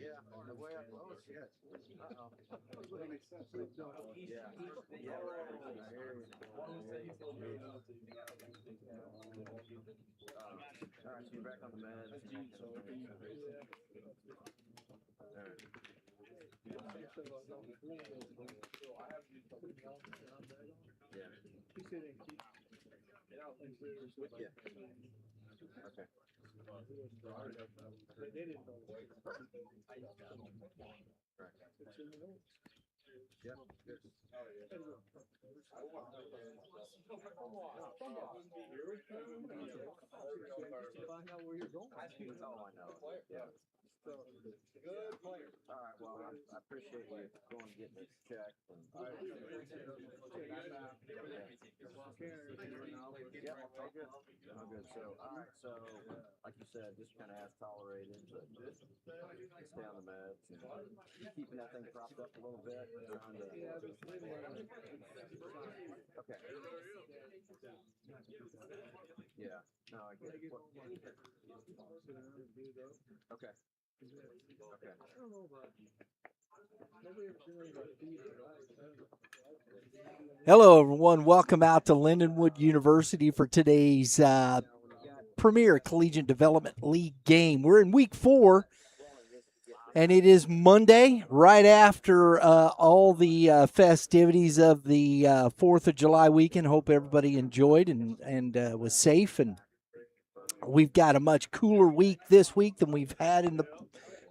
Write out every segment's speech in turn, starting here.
Yeah, on the way up. Oh, shit. Uh-oh. Yeah. Yeah, all right, so you're back on the meds. Okay. Yeah. Good. Oh, I know. Yeah. All right. Well, I appreciate you going and getting this checked. Yeah, all good. All good. So, all right. So, like you said, just kind of as tolerated, but stay on the meds and keeping that thing propped up a little bit. Trying to. Okay. Yeah. No, I get it. Okay. Okay. Hello, everyone. Welcome out to Lindenwood University for today's Premier Collegiate Development League game. We're in week 4, and it is Monday, right after all the festivities of the 4th of July weekend. Hope everybody enjoyed and was safe. And we've got a much cooler week this week than we've had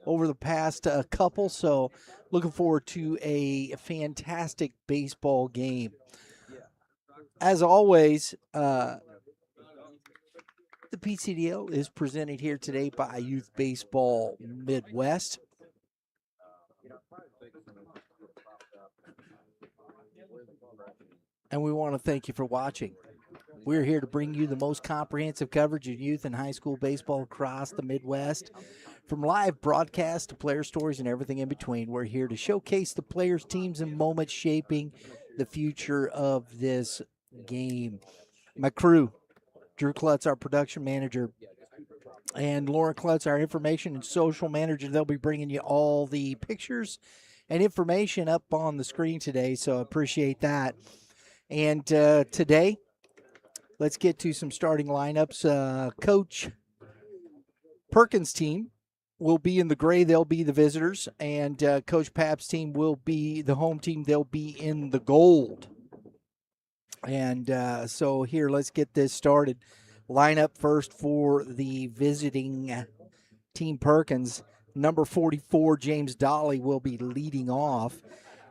over the past couple. So looking forward to a fantastic baseball game. As always, the PCDL is presented here today by Youth Baseball Midwest. And we want to thank you for watching. We're here to bring you the most comprehensive coverage of youth and high school baseball across the Midwest. From live broadcasts to player stories and everything in between, we're here to showcase the players, teams, and moments shaping the future of this game. My crew, Drew Klutz, our production manager, and Laura Klutz, our information and social manager. They'll be bringing you all the pictures and information up on the screen today, so I appreciate that. And today, let's get to some starting lineups. Coach Perkins' team will be in the gray. They'll be the visitors. And Coach Papp's team will be the home team. They'll be in the gold. And so here, let's get this started. Lineup first for the visiting Team Perkins. Number 44, James Dolly, will be leading off.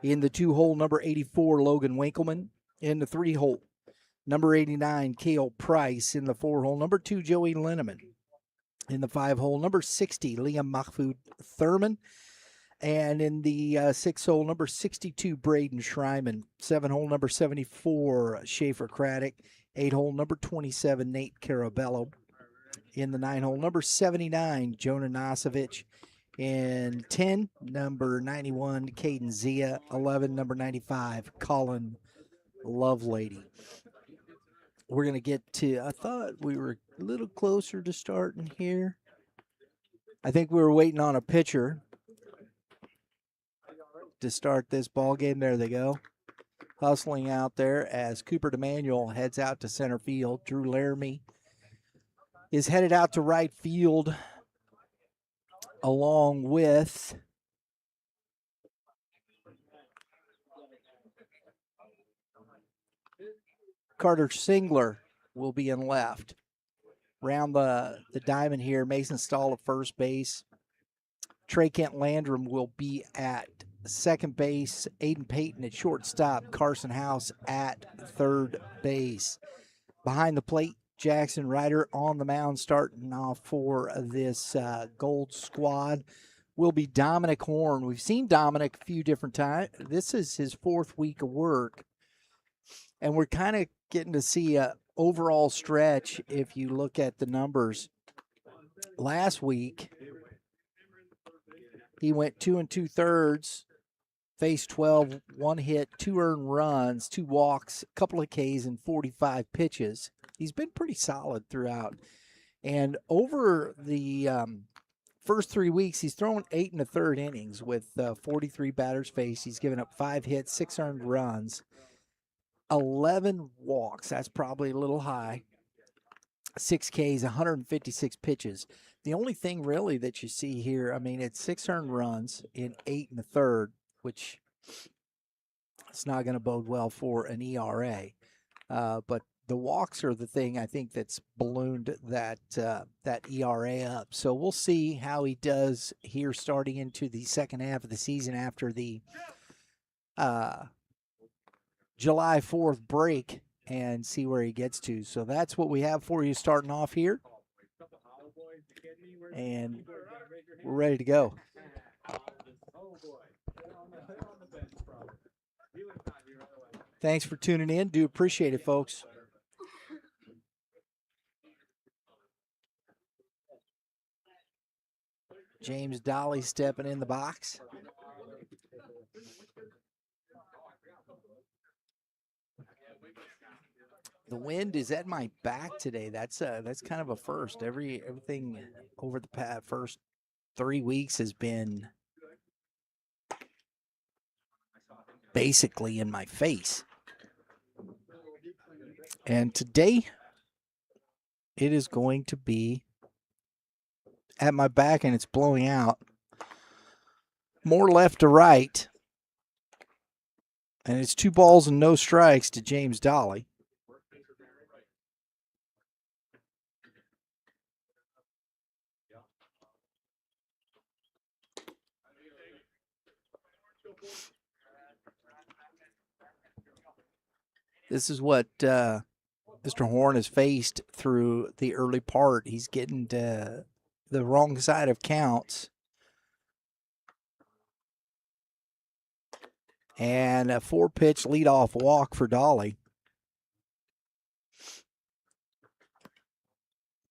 In the 2-hole, number 84, Logan Winkleman. In the 3-hole, number 89, Cale Price. In the 4-hole, number 2, Joey Linneman. In the 5-hole, number 60, Liam Mahfoud Thurman. And in the 6-hole, number 62, Braden Schreiman. 7-hole, number 74, Schaefer Craddock. 8-hole, number 27, Nate Carabello. In the 9-hole, number 79, Jonah Nosovich. In 10, number 91, Caden Zia. 11, number 95, Colin Lovelady. We're going to get to, I thought we were a little closer to starting here. I think we were waiting on a pitcher to start this ball game. There they go. Hustling out there as Cooper DeManuel heads out to center field. Drew Laramie is headed out to right field along with Carter Singler will be in left. Round the diamond here, Mason Stahl at first base. Trey Kent Landrum will be at second base. Aiden Payton at shortstop. Carson House at third base. Behind the plate, Jackson Ryder on the mound starting off for this gold squad will be Dominic Horn. We've seen Dominic a few different times. This is his 4th week of work. And we're kind of getting to see a overall stretch if you look at the numbers. Last week, he went 2 2/3, Faced 12, 1 hit, 2 earned runs, 2 walks, a couple of Ks, and 45 pitches. He's been pretty solid throughout. And over the first 3 weeks, he's thrown 8 1/3 innings with 43 batters faced. He's given up 5 hits, 6 earned runs, 11 walks. That's probably a little high. 6 Ks, 156 pitches. The only thing really that you see here, I mean, it's 6 earned runs in 8 1/3, which it's not going to bode well for an ERA. But the walks are the thing I think that's ballooned that ERA up. So we'll see how he does here starting into the second half of the season after the July 4th break and see where he gets to. So that's what we have for you starting off here. And we're ready to go. Thanks for tuning in. Do appreciate it, folks. James Dolly stepping in the box. The wind is at my back today. That's kind of a first. Everything over the first 3 weeks has been basically in my face. And today it is going to be at my back and it's blowing out. More left to right. And it's 2 balls and no strikes to James Dolly. This is what Mr. Horn has faced through the early part. He's getting to the wrong side of counts. And a 4-pitch leadoff walk for Dolly.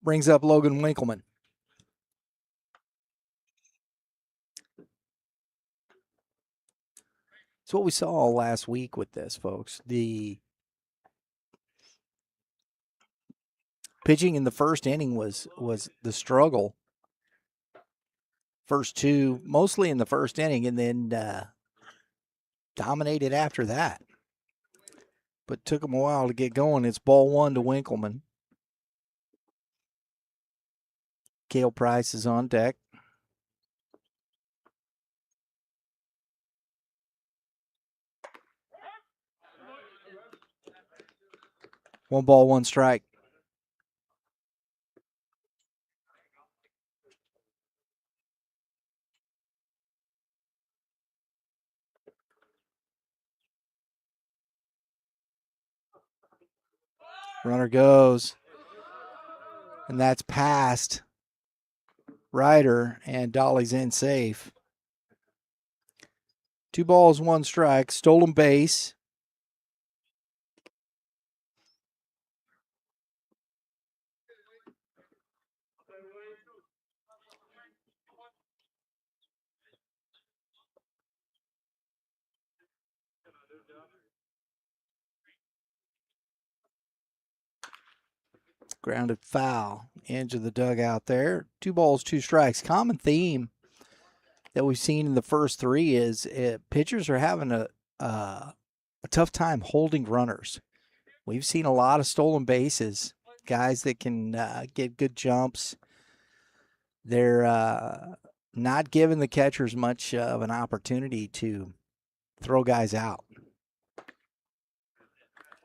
Brings up Logan Winkleman. It's what we saw last week with this, folks. The pitching in the first inning was the struggle. First 2, mostly in the first inning, and then dominated after that. But took him a while to get going. It's ball 1 to Winkleman. Cale Price is on deck. One ball, one strike. Runner goes. And that's past Ryder, and Dolly's in safe. 2 balls, 1 strike. Stolen base. Grounded foul into the dugout there. 2 balls, 2 strikes. Common theme that we've seen in the first 3 is pitchers are having a tough time holding runners. We've seen a lot of stolen bases, guys that can get good jumps. They're not giving the catchers much of an opportunity to throw guys out.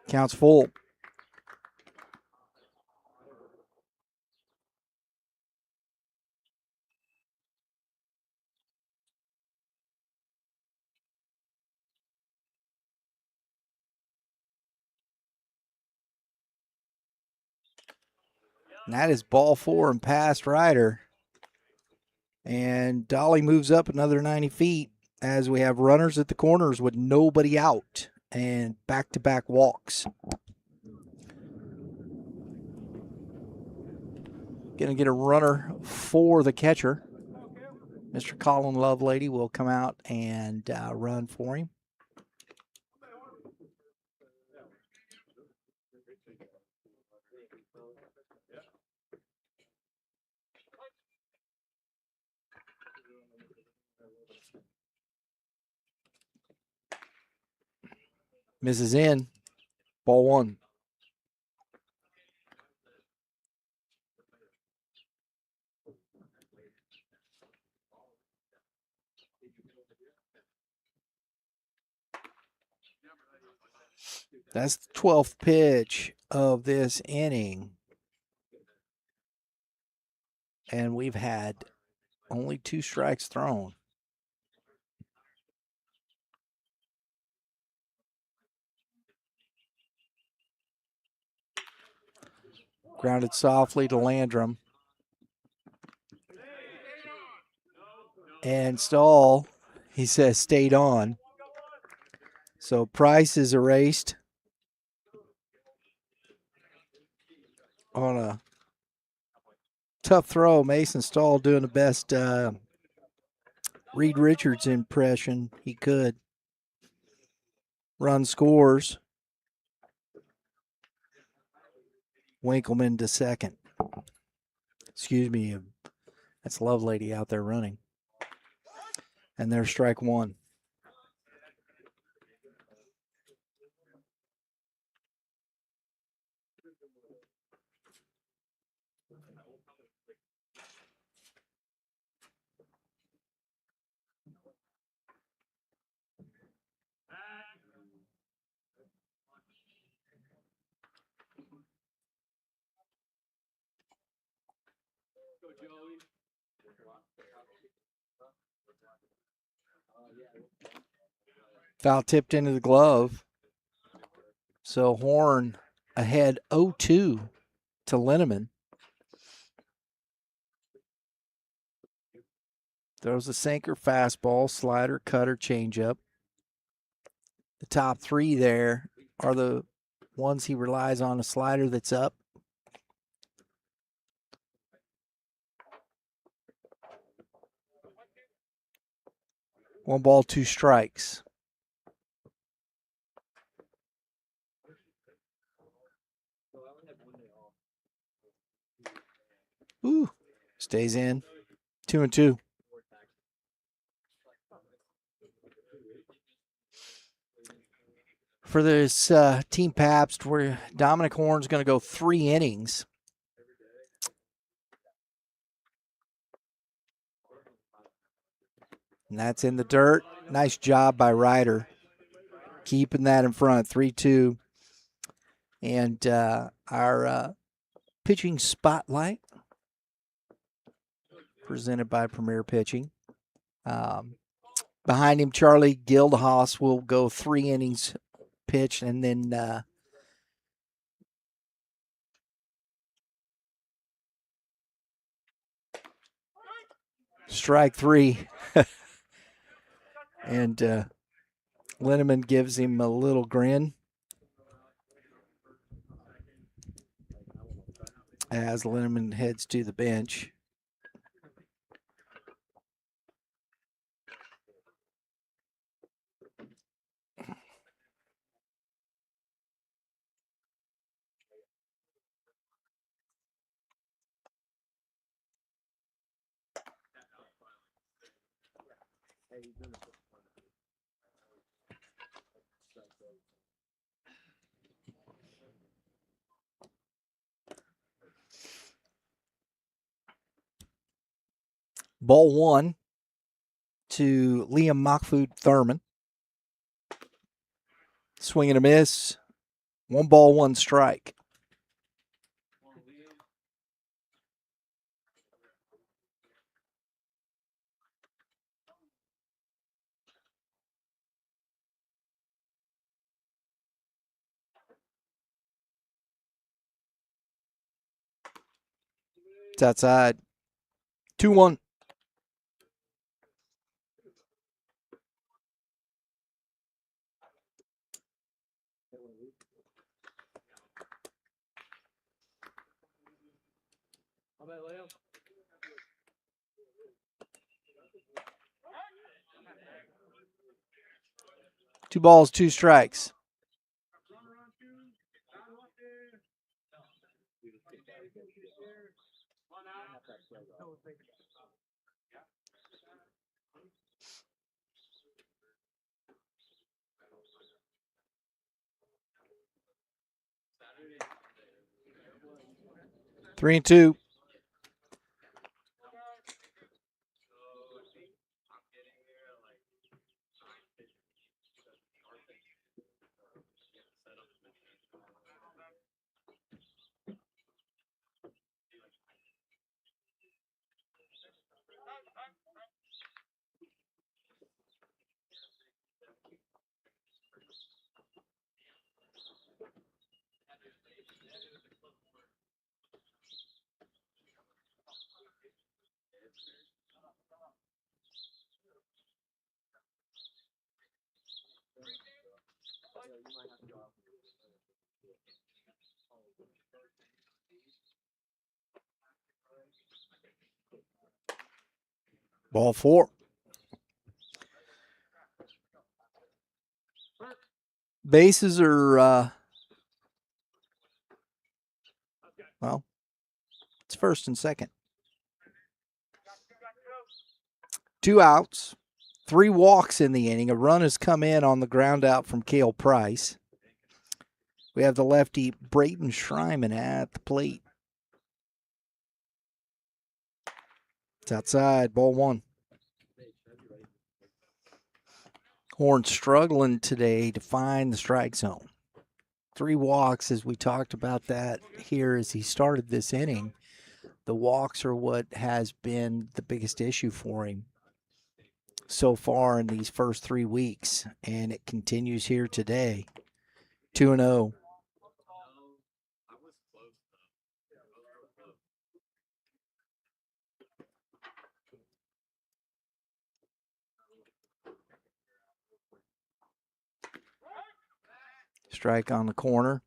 Counts full. And that is ball 4 and past Ryder. And Dolly moves up another 90 feet as we have runners at the corners with nobody out and back-to-back walks. Going to get a runner for the catcher. Mr. Colin Lovelady will come out and run for him. Misses in. Ball one. That's the 12th pitch of this inning. And we've had only 2 strikes thrown. Grounded softly to Landrum. And Stahl, he says, stayed on. So Price is erased on a tough throw. Mason Stahl doing the best Reed Richards impression he could. Run scores. Winkleman to second. Excuse me. That's Lovelady out there running. And there's strike one. Foul tipped into the glove. So Horn ahead 0-2 to Linneman. Throws a sinker, fastball, slider, cutter, changeup. The top 3 there are the ones he relies on, a slider that's up. One ball, 2 strikes. Ooh, stays in. 2-2. For this Team Pabst, where Dominic Horn's going to go 3 innings. And that's in the dirt. Nice job by Ryder. Keeping that in front, 3-2. And our pitching spotlight presented by Premier Pitching. Behind him, Charlie Gildhaus will go 3 innings pitched, and then strike 3. And Linneman gives him a little grin as Linneman heads to the bench. Ball 1 to Liam Mahfoud Thurman. Swing and a miss. 1 ball, 1 strike. It's outside. 2-1. 2 balls, 2 strikes. Three and two. Ball 4. Bases are, well, it's first and second. 2 outs, 3 walks in the inning. A run has come in on the ground out from Cale Price. We have the lefty Brayton Schreiman at the plate. It's outside, ball 1. Horn struggling today to find the strike zone. 3 walks, as we talked about that here as he started this inning. The walks are what has been the biggest issue for him so far in these first 3 weeks, and it continues here today. 2-0. Strike on the corner.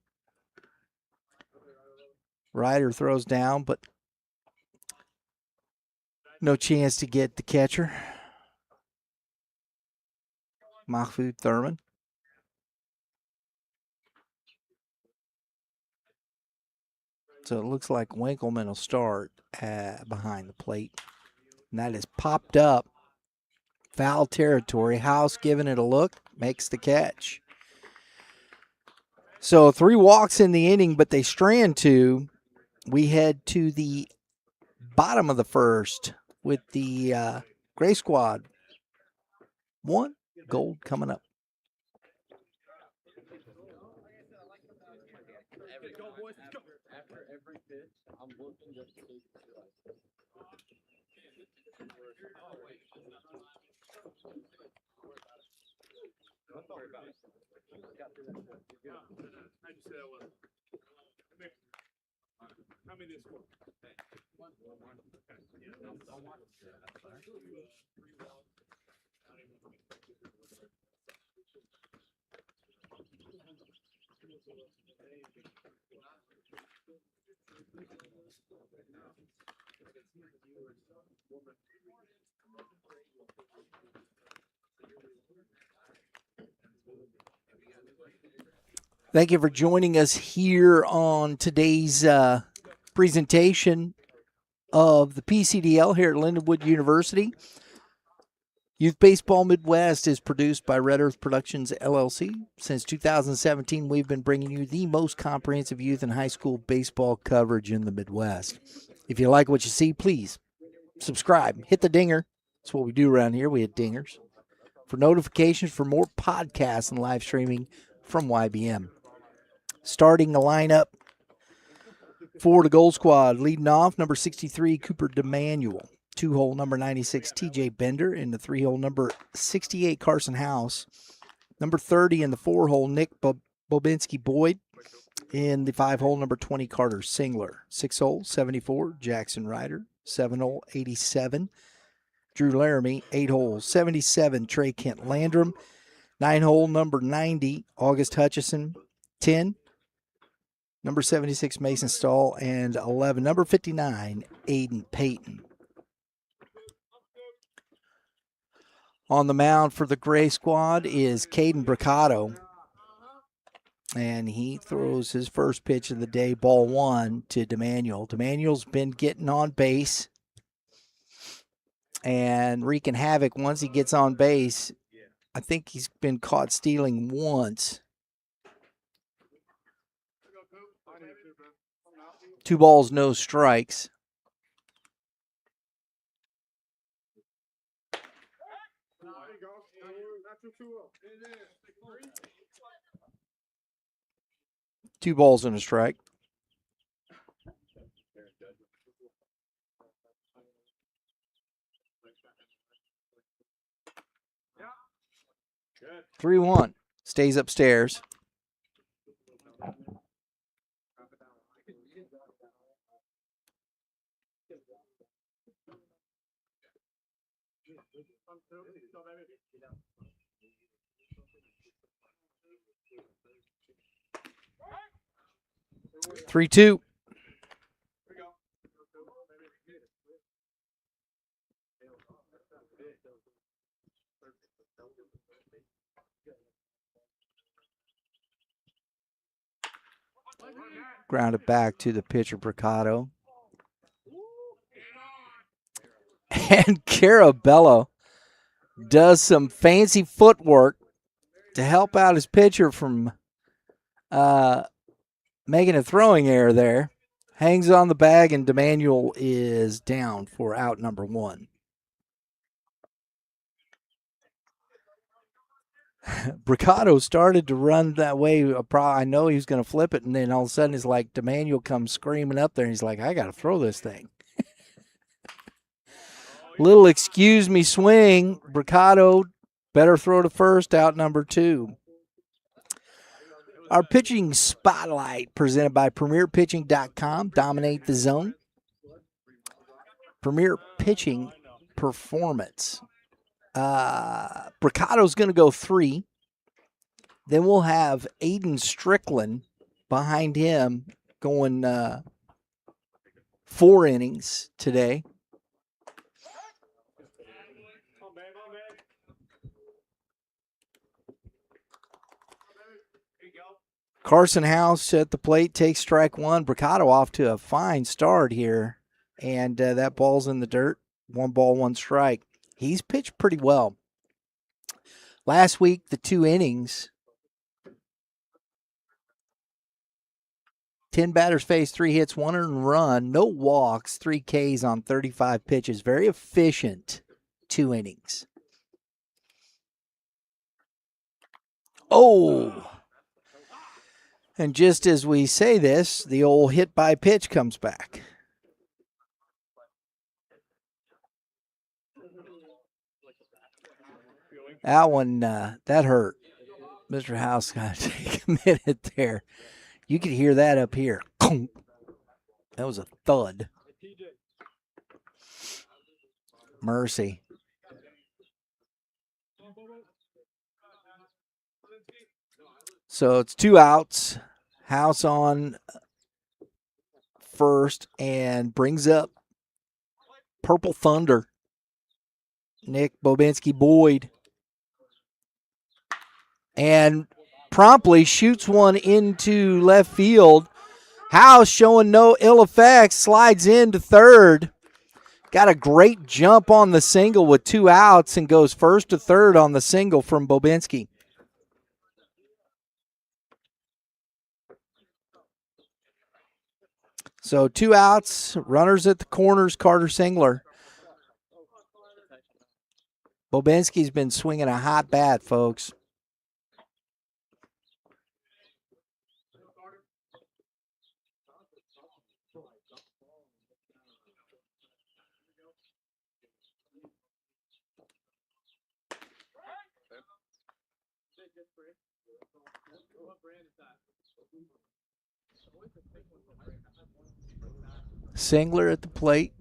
Ryder throws down, but no chance to get the catcher. Mahfoud Thurman. So it looks like Winkleman will start behind the plate. And that is popped up. Foul territory. House giving it a look. Makes the catch. So 3 walks in the inning, but they strand 2. We head to the bottom of the first with the Gray Squad. 1 gold coming up. Thank you for joining us here on today's presentation of the PCDL here at Lindenwood University. Youth Baseball Midwest is produced by Red Earth Productions, LLC. Since 2017, we've been bringing you the most comprehensive youth and high school baseball coverage in the Midwest. If you like what you see, please subscribe. Hit the dinger. That's what we do around here. We hit dingers for notifications for more podcasts and live streaming from YBM. Starting the lineup for the Gold Squad, leading off, number 63, Cooper DeManuel. 2-hole number 96, TJ Bender. In the 3-hole number 68, Carson House. Number 30 in the 4-hole, Nick Bobinski Boyd. In the 5-hole number 20, Carter Singler. 6-hole 74, Jackson Ryder. 7-hole 87, Drew Laramie. 8-hole 77, Trey Kent Landrum. 9-hole number 90, August Hutchison. 10, number 76, Mason Stahl. And 11, number 59, Aiden Payton. On the mound for the Gray squad is Caden Bricado. And he throws his first pitch of the day, ball one, to DeManuel. DeManuel's been getting on base and wreaking havoc once he gets on base. I think he's been caught stealing once. 2 balls, no strikes. Two balls and a strike. Good. 3-1. Stays upstairs. Three, 2. Grounded back to the pitcher, Bricado. And Carabello does some fancy footwork to help out his pitcher from making a throwing error there. Hangs on the bag, and DeManuel is down for out number 1. Bricado started to run that way. I know he was going to flip it, and then all of a sudden it's like DeManuel comes screaming up there, and he's like, I got to throw this thing. Little excuse me swing. Bricado, better throw to first, out number 2. Our pitching spotlight presented by PremierPitching.com. Dominate the zone. Premier Pitching Performance. Bricado's going to go 3. Then we'll have Aiden Strickland behind him going 4 innings today. Carson House at the plate takes strike 1. Bricado off to a fine start here. And that ball's in the dirt. 1 ball, 1 strike. He's pitched pretty well. Last week, the 2 innings, 10 batters faced, 3 hits, 1 earned run, no walks, 3 Ks on 35 pitches. Very efficient 2 innings. Oh! And just as we say this, the old hit by pitch comes back. That one, that hurt. Mr. House got to take a minute there. You could hear that up here. That was a thud. Mercy. So it's 2 outs. House on first and brings up Purple Thunder. Nick Bobinski Boyd. And promptly shoots one into left field. House showing no ill effects, slides into third. Got a great jump on the single with 2 outs and goes first to third on the single from Bobinski. So 2 outs, runners at the corners, Carter Singler. Bobinski's been swinging a hot bat, folks. Singler at the plate.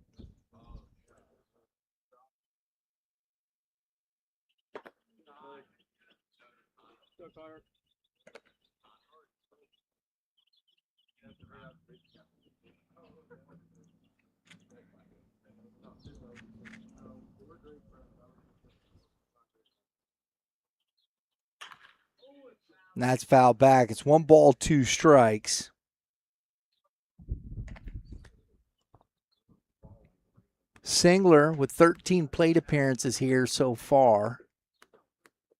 And that's fouled back. It's 1 ball, 2 strikes. Singler with 13 plate appearances here so far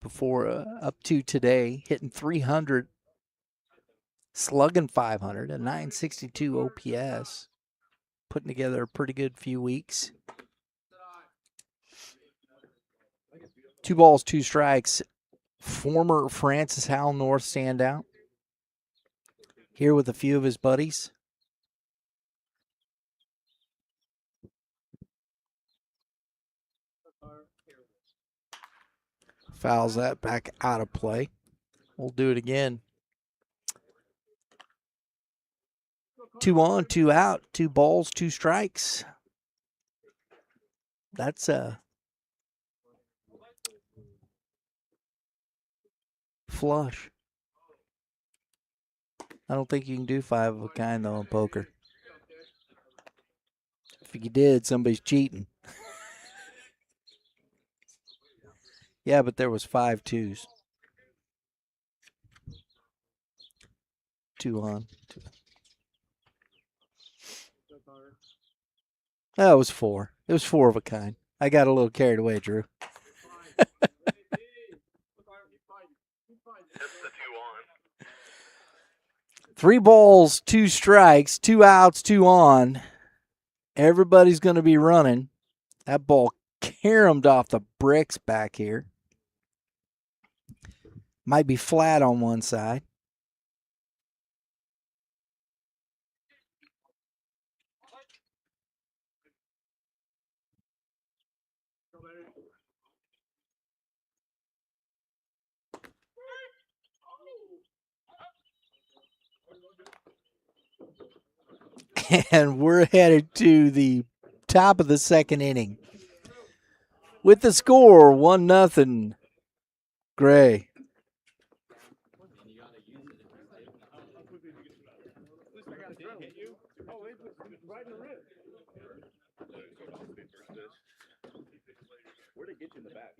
before up to today, hitting 300, slugging 500, a 962 OPS, putting together a pretty good few weeks. 2 balls, 2 strikes. Former Francis Howell North standout here with a few of his buddies. Fouls that back out of play. We'll do it again. 2 on, 2 out, 2 balls, 2 strikes. That's a flush. I don't think you can do 5 of a kind, though, in poker. If you did, somebody's cheating. Yeah, but there was 5 twos. 2 on. 2. That was 4. It was 4 of a kind. I got a little carried away, Drew. 3 balls, 2 strikes, 2 outs, 2 on. Everybody's going to be running. That ball caromed off the bricks back here. Might be flat on one side. And we're headed to the top of the second inning. With the score, 1-0, Gray. Where'd it get you in the back?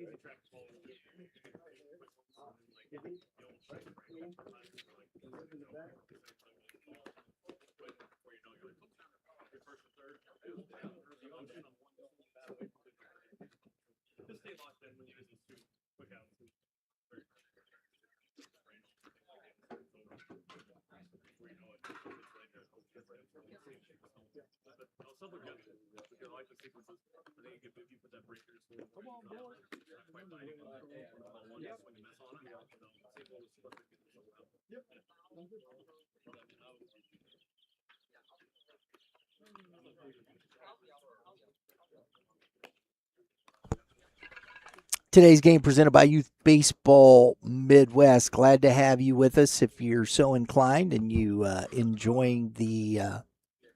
Today's game presented by Youth Baseball Midwest. Glad to have you with us if you're so inclined and you enjoying the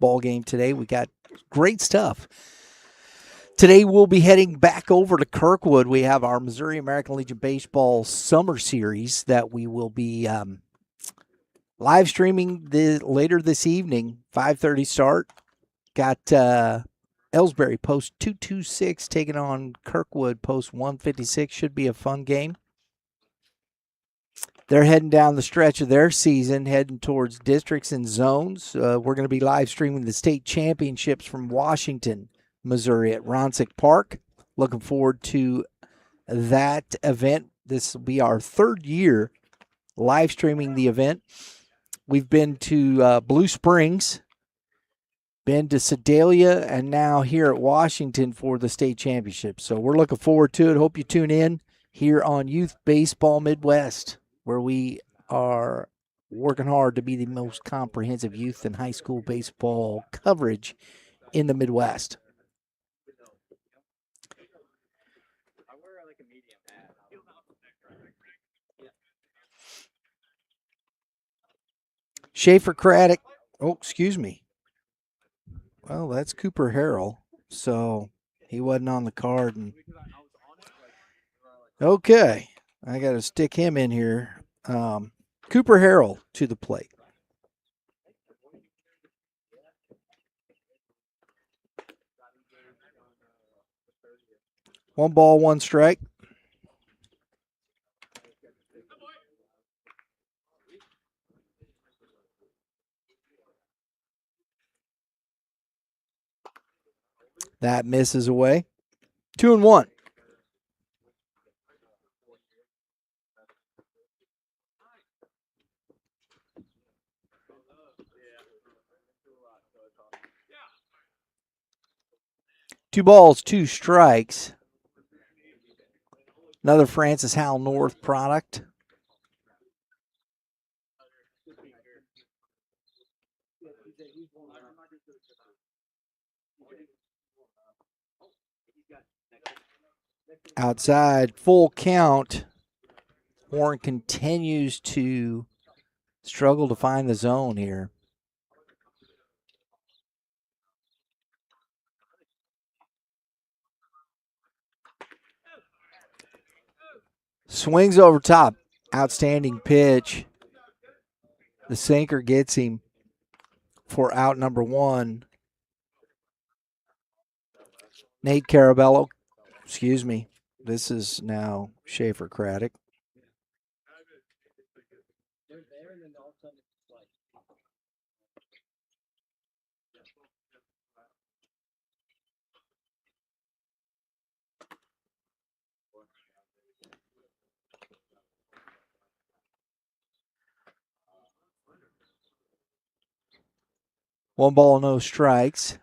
ball game today. We got great stuff. Today we'll be heading back over to Kirkwood. We have our Missouri American Legion Baseball Summer Series that we will be live streaming later this evening, 5:30 start. Got Ellsbury post 226 taking on Kirkwood post 156. Should be a fun game. They're heading down the stretch of their season, heading towards districts and zones. We're going to be live streaming the state championships from Washington, Missouri at Ronsick Park. Looking forward to that event. This will be our 3rd year live streaming the event. We've been to Blue Springs, been to Sedalia, and now here at Washington for the state championship. So we're looking forward to it. Hope you tune in here on Youth Baseball Midwest, where we are working hard to be the most comprehensive youth and high school baseball coverage in the Midwest. Schaefer Craddock. Oh, excuse me. Well, that's Cooper Harrell, so he wasn't on the card. Okay, I got to stick him in here. Cooper Harrell to the plate. One ball, one strike. That misses away. 2-1. Two balls, two strikes. Another Francis Howell North product. Outside, full count. Warren continues to struggle to find the zone here. Swings over top. Outstanding pitch. The sinker gets him for out number one. Nate Carabello. Excuse me. This is now Schaefer Craddock. One ball, no strikes.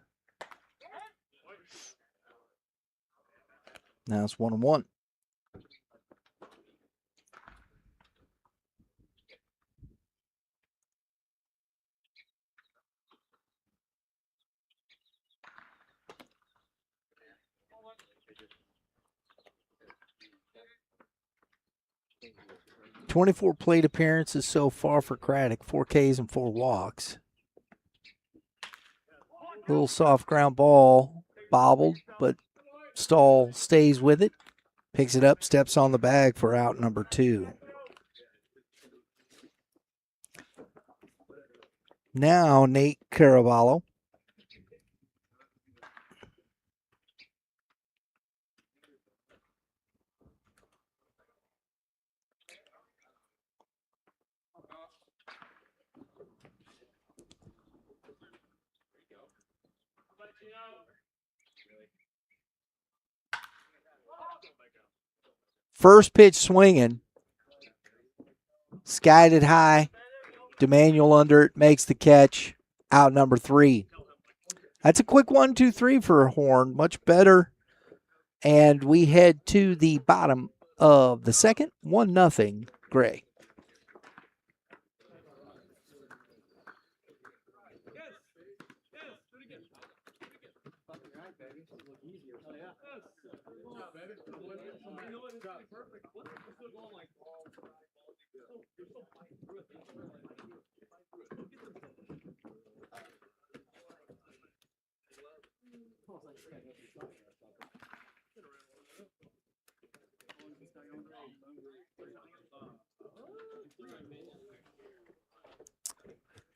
Now it's 1-1. .24 plate appearances so far for Craddock, 4 Ks and 4 walks. Little soft ground ball, bobbled, but Stahl stays with it, picks it up, steps on the bag for out number 2. Now Nate Caraballo. First pitch swinging. Skied it high. DeManuel under it, makes the catch. Out number 3. That's a quick 1-2-3 for Horn. Much better. And we head to the bottom of the second. 1-0 Gray.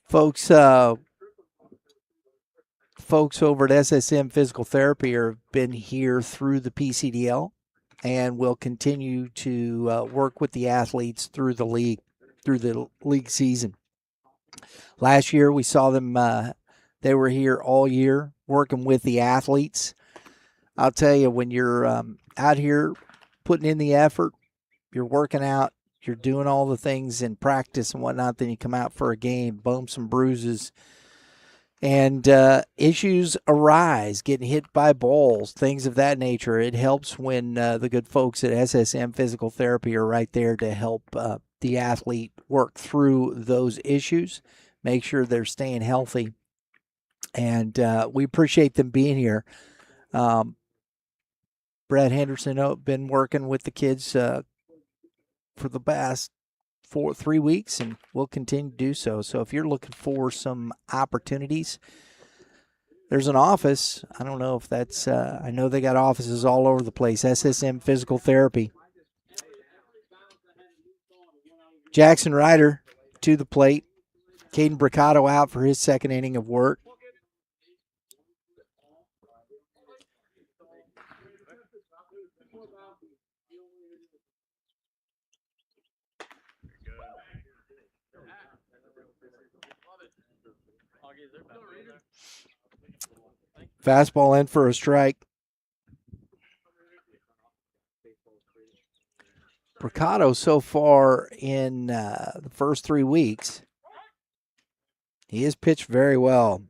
Folks over at SSM Physical Therapy have been here through the PCDL and will continue to work with the athletes through the league season. Last year we saw them, they were here all year working with the athletes. I'll tell you, when you're out here putting in the effort, you're working out, you're doing all the things in practice and whatnot, then you come out for a game, bumps and bruises, and issues arise, getting hit by balls, things of that nature. It helps when the good folks at SSM Physical Therapy are right there to help the athlete work through those issues, make sure they're staying healthy. And we appreciate them being here. Brad Henderson been working with the kids for the past 3 weeks, and we'll continue to do so. So if you're looking for some opportunities, there's an office. I don't know if that's, I know they got offices all over the place. SSM Physical Therapy. Jackson Ryder to the plate. Caden Bricado out for his second inning of work. Fastball in for a strike. Bricado so far in the first 3 weeks, he has pitched very well.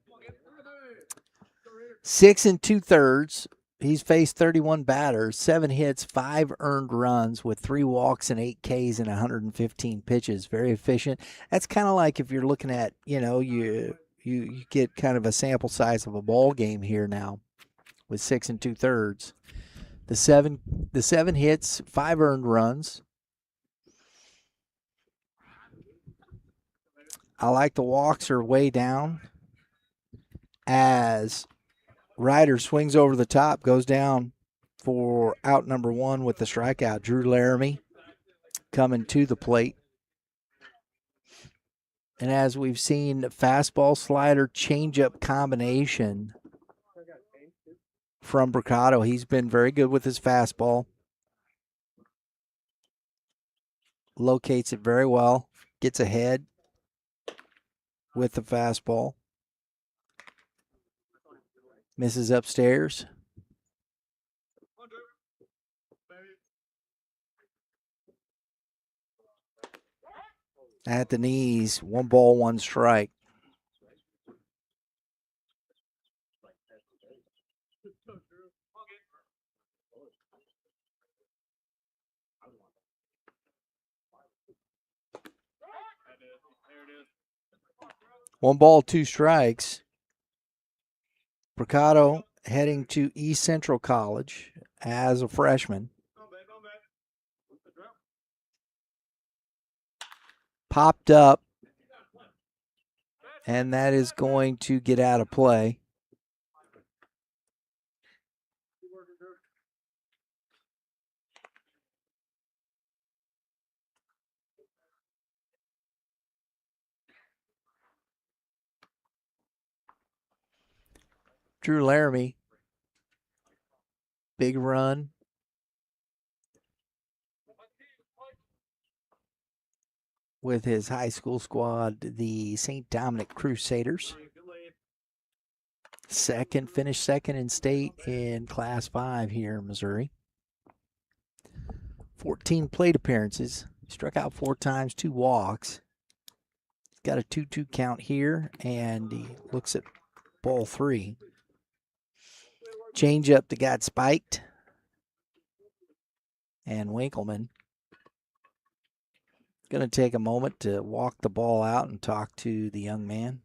6 2/3. He's faced 31 batters, 7 hits, 5 earned runs with 3 walks and 8 Ks and 115 pitches. Very efficient. That's kind of like if you're looking at, you get kind of a sample size of a ball game here now with 6 2/3. The seven hits, 5 earned runs. I like the walks are way down as Ryder swings over the top, goes down for out number 1 with the strikeout. Drew Laramie coming to the plate. And as we've seen, fastball, slider, changeup combination from Bricado. He's been very good with his fastball. Locates it very well. Gets ahead with the fastball. Misses upstairs. At the knees, 1 ball, 1 strike. One ball, 2 strikes. Bricado heading to East Central College as a freshman. Popped up, and that is going to get out of play. Drew Laramie, big run. With his high school squad, the St. Dominic Crusaders. Finished second in state in Class 5 here in Missouri. 14 plate appearances. Struck out 4 times, 2 walks. He's got a 2-2 count here, and he looks at ball 3. Changeup that got spiked. And Winkleman going to take a moment to walk the ball out and talk to the young man.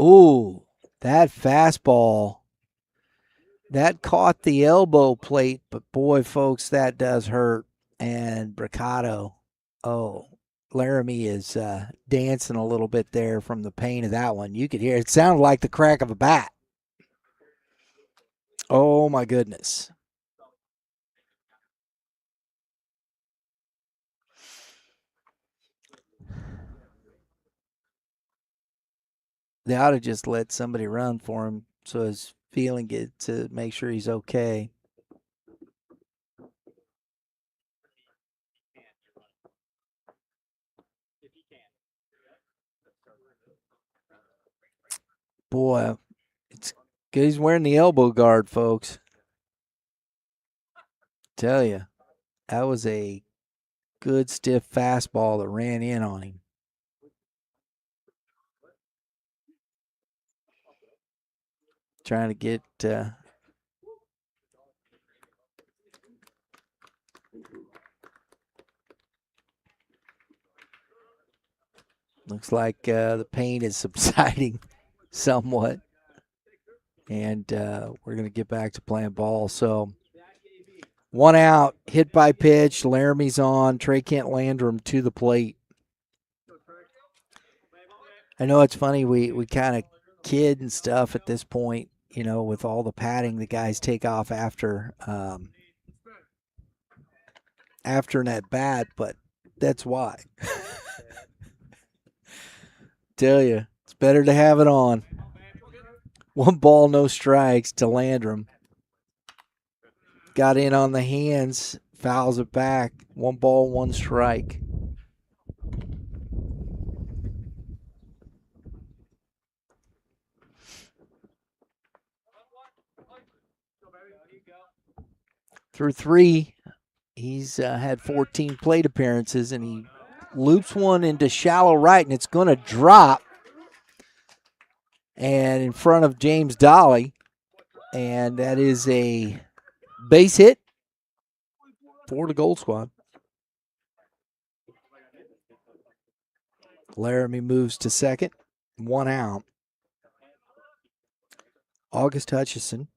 Ooh, that fastball, that caught the elbow plate, but boy, folks, that does hurt. And Bricado, Laramie is dancing a little bit there from the pain of that one. You could hear it sounded like the crack of a bat. Oh, my goodness. They ought to just let somebody run for him so his feeling get to make sure he's okay. Boy, it's good he's wearing the elbow guard, folks. Tell you, that was a good stiff fastball that ran in on him. Trying to get looks like the pain is subsiding somewhat. And we're going to get back to playing ball. So 1 out, hit by pitch. Laramie's on. Trey Kent Landrum to the plate. I know it's funny. We kind of kid and stuff at this point, with all the padding the guys take off after after an at bat, but that's why. Tell you, it's better to have it on. 1 ball, no strikes to Landrum. Got in on the hands, fouls it back. 1 ball, 1 strike. Through 3, he's had 14 plate appearances, and he loops one into shallow right, and it's going to drop. And in front of James Dolly, and that is a base hit for the Gold Squad. Laramie moves to second, 1 out. August Hutchison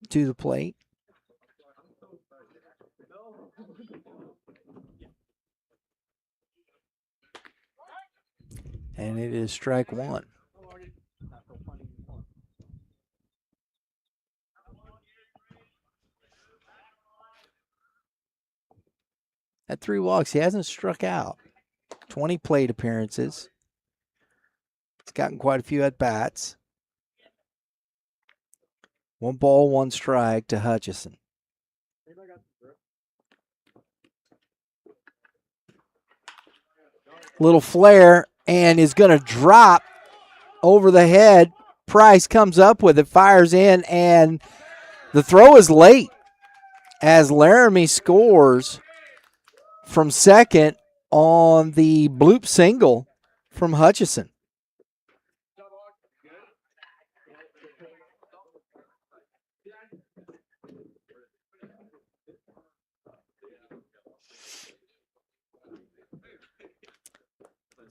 to the plate. And it is strike 1. At 3 walks, he hasn't struck out. 20 plate appearances. He's gotten quite a few at-bats. 1 ball, 1 strike to Hutchison. Little flare, and is going to drop over the head. Price comes up with it, fires in, and the throw is late as Laramie scores from second on the bloop single from Hutchison.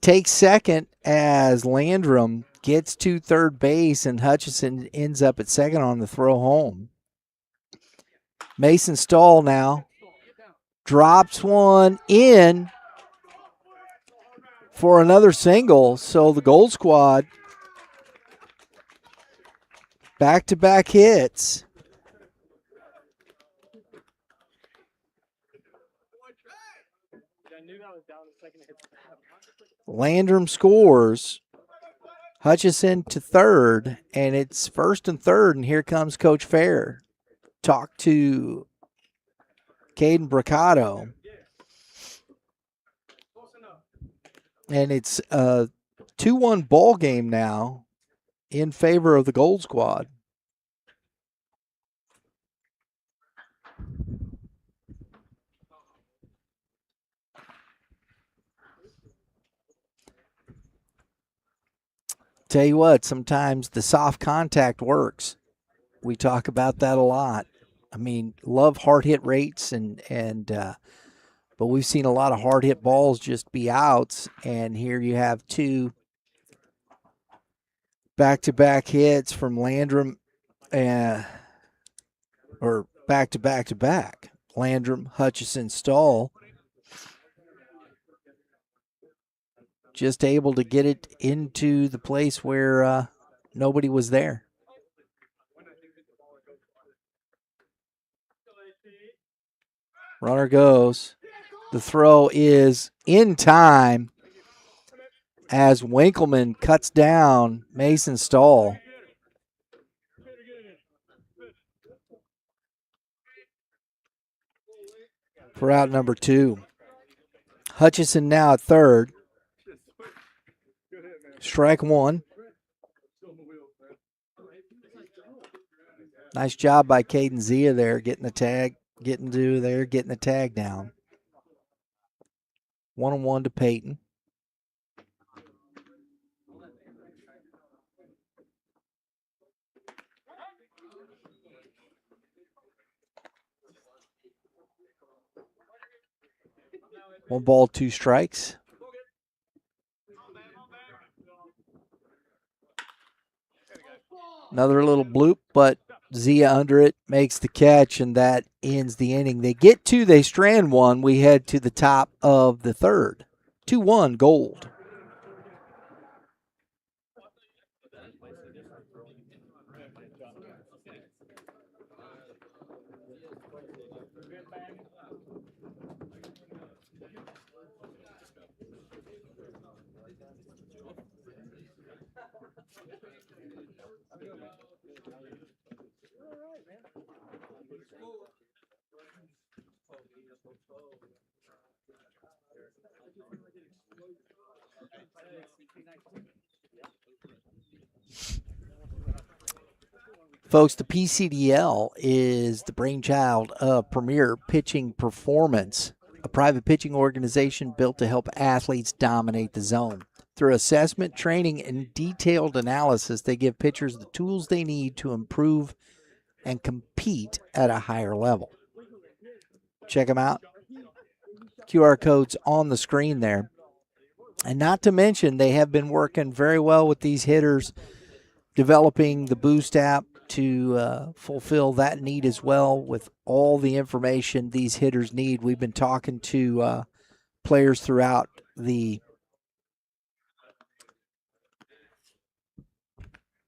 Takes second as Landrum gets to third base, and Hutchison ends up at second on the throw home. Mason Stahl now drops one in for another single. So the Gold Squad back-to-back hits. Landrum scores. Hutchison to third, and it's first and third, and here comes Coach Fair. Talk to Caden Bricado. And it's a 2-1 ball game now in favor of the Gold Squad. Tell you what, sometimes the soft contact works. We talk about that a lot. I mean, love hard hit rates, but we've seen a lot of hard hit balls just be outs, and here you have 2 back-to-back hits from Landrum, or back-to-back-to-back. Landrum, Hutchison, Stahl. Just able to get it into the place where nobody was there. Runner goes. The throw is in time as Winkleman cuts down Mason Stahl. For out number 2. Hutchison now at third. Strike 1. Nice job by Caden Zia there, getting the tag, getting the tag down. 1-1 to Peyton. One ball, 2 strikes. Another little bloop, but Zia under it makes the catch, and that ends the inning. They strand one. We head to the top of the third. 2-1 Gold. Folks, the PCDL is the brainchild of Premier Pitching Performance, a private pitching organization built to help athletes dominate the zone. Through assessment, training, and detailed analysis, they give pitchers the tools they need to improve and compete at a higher level. Check them out. QR codes on the screen there. And not to mention, they have been working very well with these hitters, developing the Boost app to fulfill that need as well with all the information these hitters need. We've been talking to players throughout the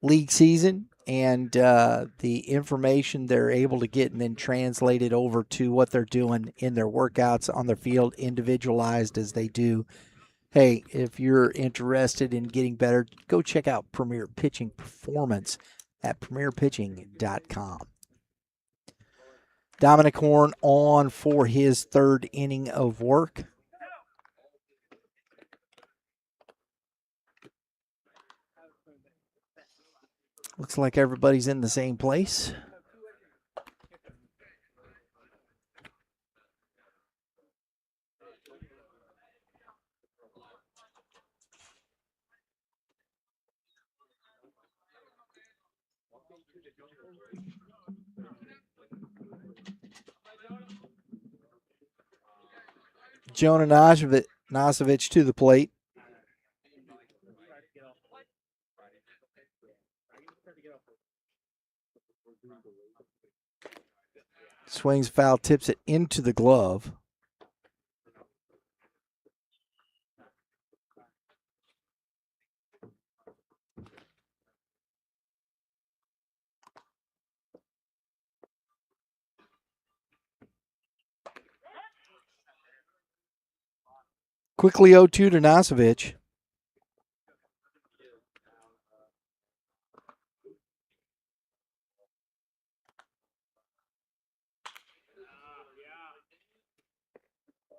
league season, and the information they're able to get and then translate it over to what they're doing in their workouts on their field, individualized as they do. Hey, if you're interested in getting better, go check out Premier Pitching Performance at premierpitching.com. Dominic Horn on for his third inning of work. Looks like everybody's in the same place. Jonah Nosovich to the plate. Swings foul, tips it into the glove. Quickly 0-2 to Nosovich.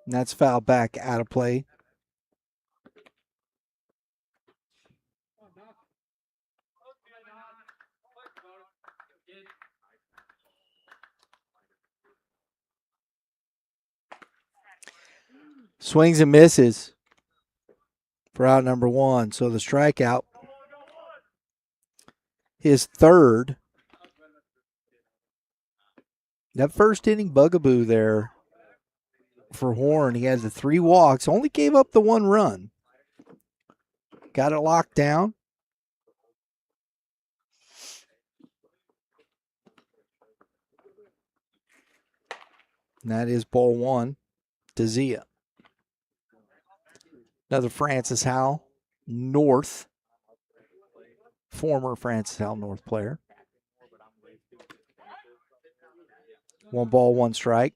And that's foul back out of play. Swings and misses for out number one. So the strikeout, his third. That first inning bugaboo there for Horn. He had the 3 walks, only gave up the 1 run. Got it locked down. And that is ball 1 to Zia. Another Francis Howell North, former Francis Howell North player. 1 ball, 1 strike.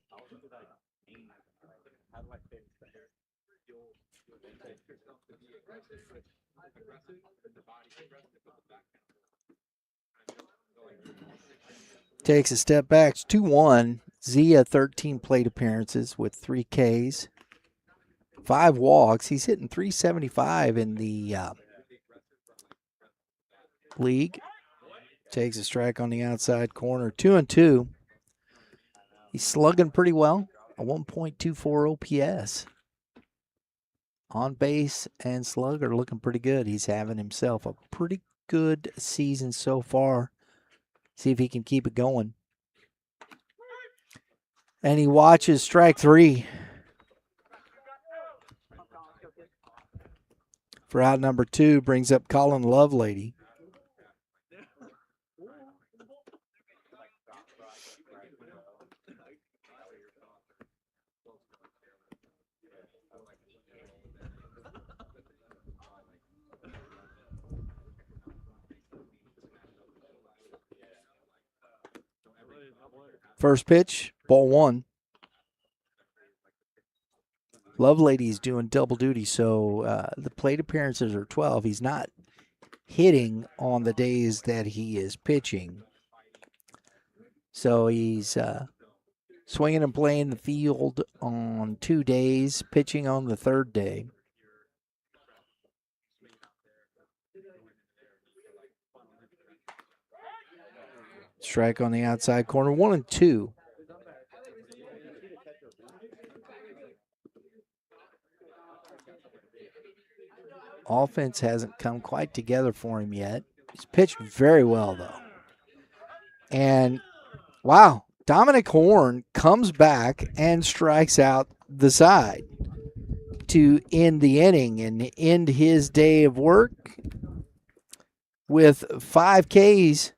Takes a step back. It's 2-1. Zia, 13 plate appearances with 3 Ks, 5 walks. He's hitting .375 in the league. Takes a strike on the outside corner. 2-2. He's slugging pretty well. A 1.24 OPS. On base and slug are looking pretty good. He's having himself a pretty good season so far. See if he can keep it going. And he watches strike 3 for out number 2. Brings up Colin Lovelady. First pitch, ball one. Lovelady's doing double duty, so the plate appearances are 12. He's not hitting on the days that he is pitching. So he's swinging and playing the field on 2 days, pitching on the third day. Strike on the outside corner, 1-2. Offense hasn't come quite together for him yet. He's pitched very well, though. And, wow, Dominic Horn comes back and strikes out the side to end the inning and end his day of work with 5 Ks.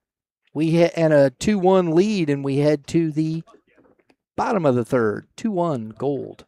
And a 2-1 lead, and we head to the bottom of the third. 2-1 Gold.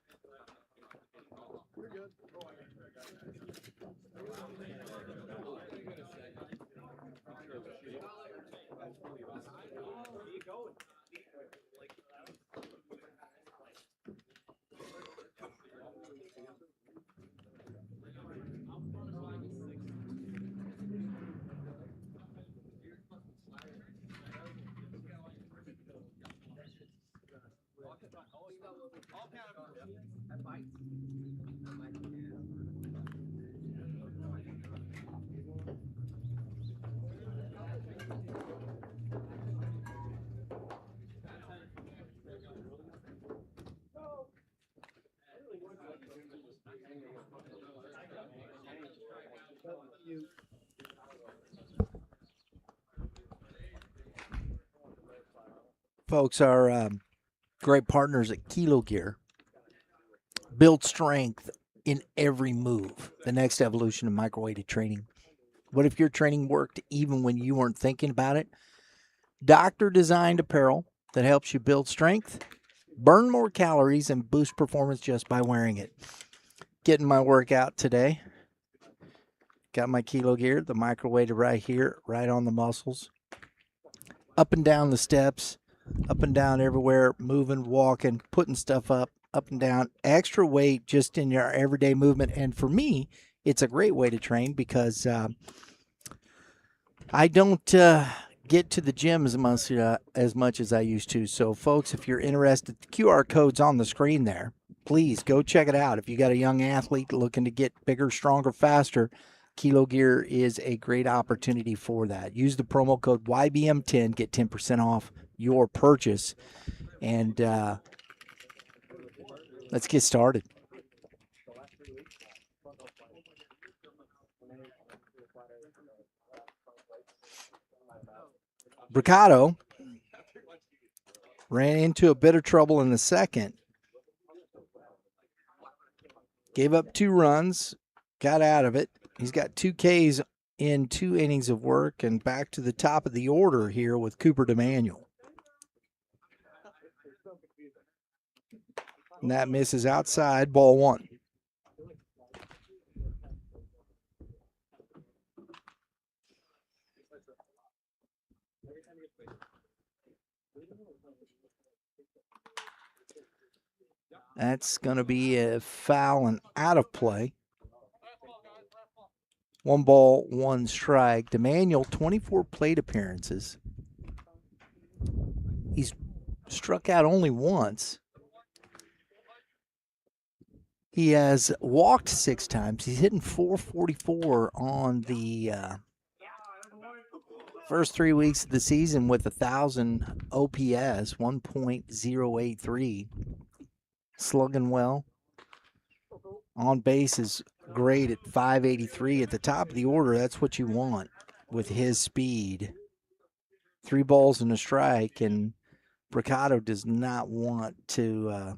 Folks, our great partners at Kilo Gear build strength in every move. The next evolution of microweighted training. What if your training worked even when you weren't thinking about it? Doctor-designed apparel that helps you build strength, burn more calories, and boost performance just by wearing it. Getting my workout today. Got my Kilo Gear, the microweighted right here, right on the muscles. Up and down the steps, up and down everywhere, moving, walking, putting stuff up and down. Extra weight just in your everyday movement. And for me, it's a great way to train because I don't get to the gym as much as I used to. So, folks, if you're interested, the QR code's on the screen there. Please go check it out. If you got a young athlete looking to get bigger, stronger, faster, Kilo Gear is a great opportunity for that. Use the promo code YBM10, get 10% off your purchase. And let's get started. Bricado ran into a bit of trouble in the second. Gave up 2 runs, got out of it. He's got 2 Ks in 2 innings of work, and back to the top of the order here with Cooper DeManuel. And that misses outside, ball 1. That's going to be a foul and out of play. 1 ball, 1 strike. DeManuel, 24 plate appearances. He's struck out only once. He has walked 6 times. He's hitting .444 on the first 3 weeks of the season with 1,000 OPS, 1.083. Slugging well. On base is great at 583 at the top of the order. That's what you want with his speed. 3 balls and a strike, and Bricado does not want to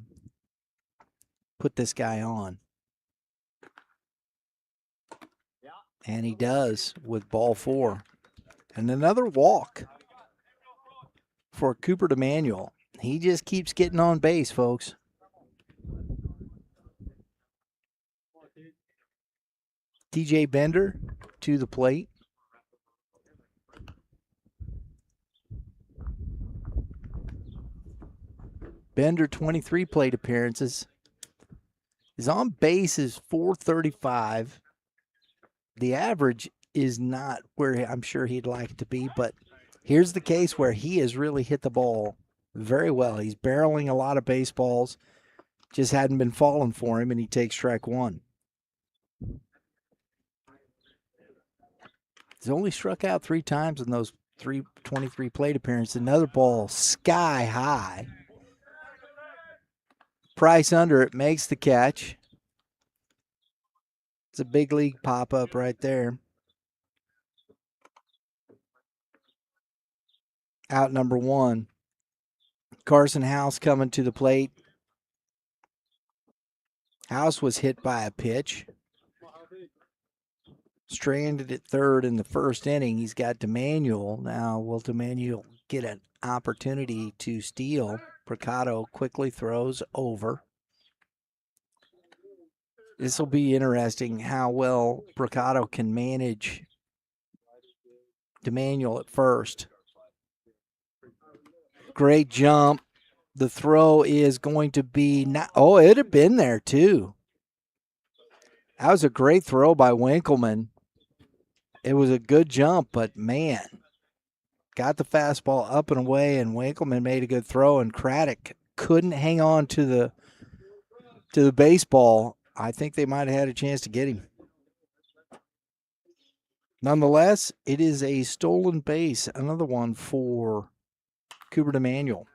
put this guy on. And he does with ball 4. And another walk for Cooper DeManuel. He just keeps getting on base, folks. TJ Bender to the plate. Bender, 23 plate appearances. His on base is 435. The average is not where I'm sure he'd like it to be, but here's the case where he has really hit the ball very well. He's barreling a lot of baseballs, just hadn't been falling for him, and he takes strike one. He's only struck out 3 times in those 23 plate appearances. Another ball sky high. Price under it, makes the catch. It's a big league pop-up right there. Out number 1. Carson House coming to the plate. House was hit by a pitch. Stranded at third in the first inning. He's got DeManuel. Now, will DeManuel get an opportunity to steal? Bricado quickly throws over. This will be interesting how well Bricado can manage DeManuel at first. Great jump. The throw is going to be not. Oh, it had been there too. That was a great throw by Winkleman. It was a good jump, but man, got the fastball up and away, and Winkleman made a good throw, and Craddock couldn't hang on to the baseball. I think they might have had a chance to get him. Nonetheless, it is a stolen base, another one for Cooper DeManuel.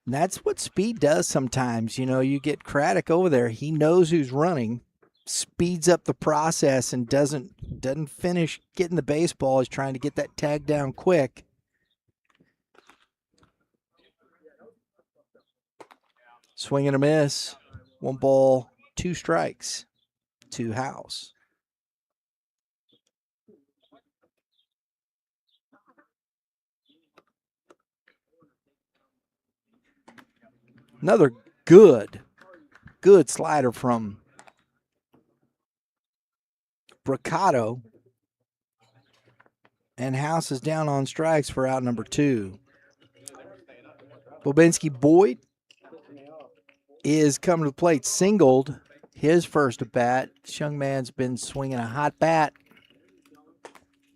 And that's what speed does sometimes. You know, you get Craddock over there. He knows who's running, speeds up the process, and doesn't finish getting the baseball. He's trying to get that tag down quick. Swing and a miss. 1 ball, 2 strikes to House. Another good slider from Bricado. And House is down on strikes for out number 2. Bobinski Boyd is coming to the plate, singled his first at bat. This young man's been swinging a hot bat.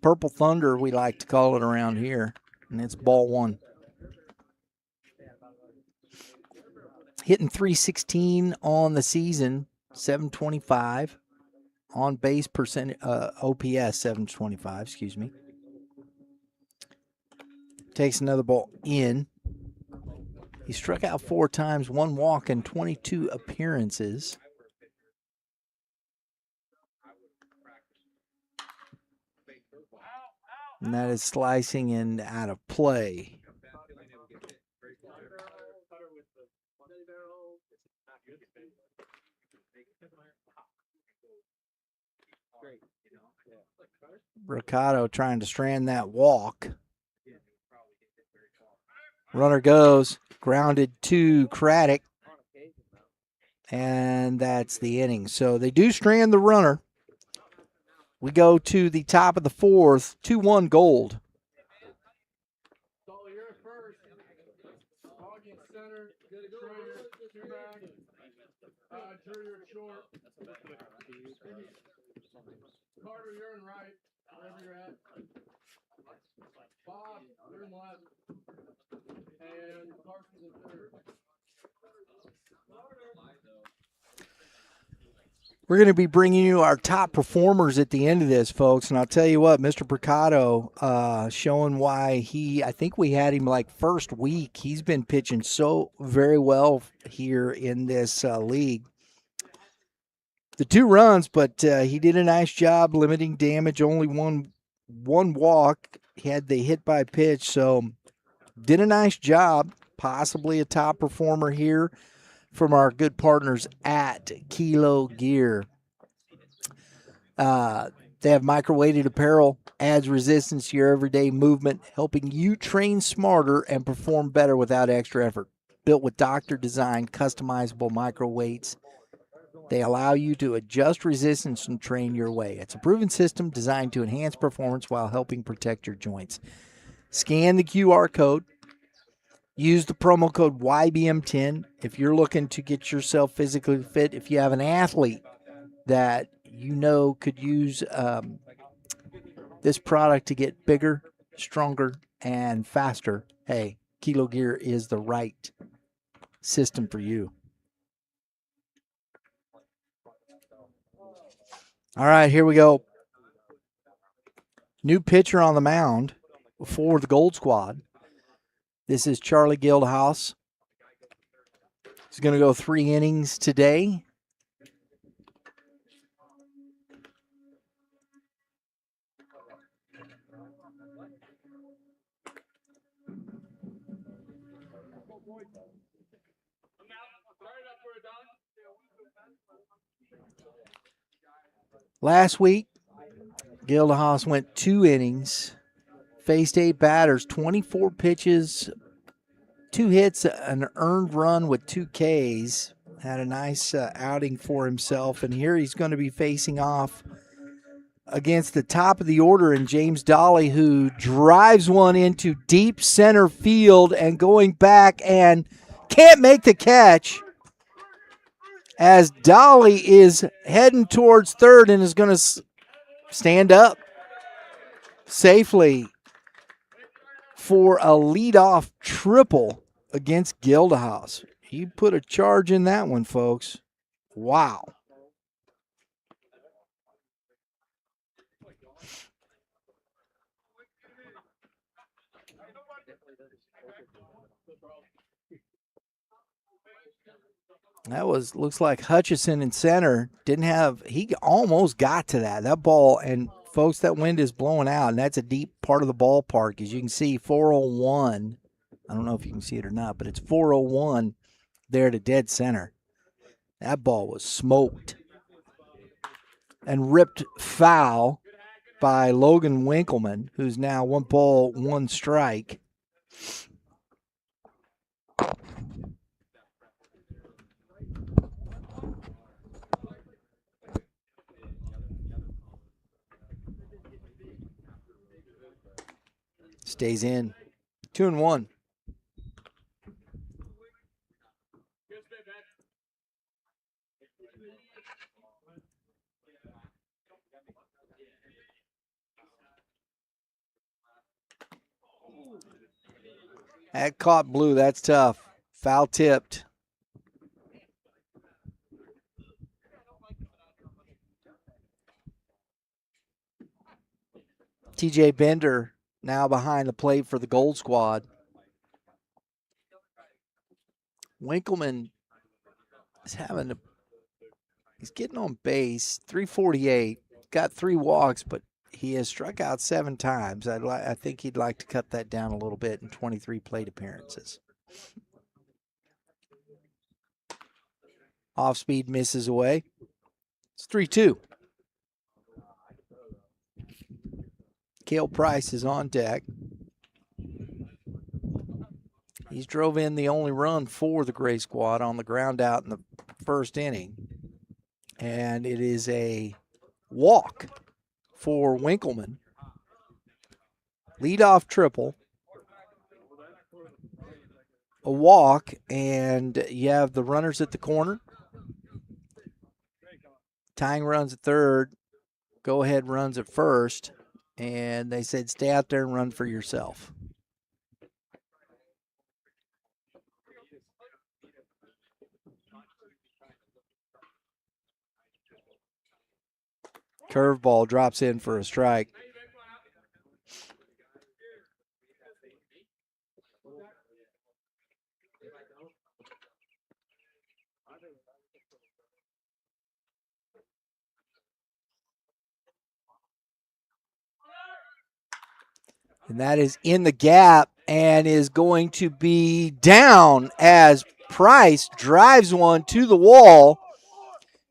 Purple Thunder, we like to call it around here. And it's ball 1. Hitting .316 on the season, .725. On base percent, OPS, .725, excuse me. Takes another ball in. He struck out 4 times, 1 walk, and 22 appearances. And that is slicing and out of play. Bricado trying to strand that walk. Runner goes, grounded to Craddock, and that's the inning. So they do strand the runner. We go to the top of the 4th, 2-1 Gold. Carter, you're in right. Wherever you're at. Bob, you're in left. And Carson's in third. We're going to be bringing you our top performers at the end of this, folks. And I'll tell you what, Mr. Bricado, showing why I think we had him like first week. He's been pitching so very well here in this league. The 2 runs, but he did a nice job limiting damage. Only one walk. He had the hit by pitch, so did a nice job. Possibly a top performer here from our good partners at Kilo Gear. They have micro-weighted apparel, adds resistance to your everyday movement, helping you train smarter and perform better without extra effort. Built with doctor-designed, customizable micro weights. They allow you to adjust resistance and train your way. It's a proven system designed to enhance performance while helping protect your joints. Scan the QR code. Use the promo code YBM10 if you're looking to get yourself physically fit. If you have an athlete that you know could use this product to get bigger, stronger, and faster, hey, Kilo Gear is the right system for you. All right, here we go. New pitcher on the mound for the Gold Squad. This is Charlie Gildhouse. He's going to go 3 innings today. Last week, Gildhouse went 2 innings, faced 8 batters, 24 pitches, 2 hits, an earned run with 2 Ks. Had a nice outing for himself, and here he's going to be facing off against the top of the order in James Dolly, who drives one into deep center field and going back and can't make the catch, as Dolly is heading towards third and is going to stand up safely for a leadoff triple against Gildhouse. He put a charge in that one, folks. Wow. That looks like Hutchison in center. He almost got to that. That ball, and folks, that wind is blowing out, and that's a deep part of the ballpark. As you can see, 401. I don't know if you can see it or not, but it's 401 there to dead center. That ball was smoked and ripped foul by Logan Winkleman, who's now 1 ball, 1 strike. Stays in. 2-1. That caught blue. That's tough. Foul tipped. TJ Bender now behind the plate for the Gold Squad. Winkleman is he's getting on base, 348, got 3 walks, but he has struck out 7 times. I think he'd like to cut that down a little bit in 23 plate appearances. Off speed misses away. It's 3-2. Cale Price is on deck. He's drove in the only run for the Gray Squad on the ground out in the first inning. And it is a walk for Winkleman. Leadoff triple. A walk, and you have the runners at the corner. Tying runs at third. Go ahead runs at first. And they said, stay out there and run for yourself. Curveball drops in for a strike. And that is in the gap and is going to be down as Price drives one to the wall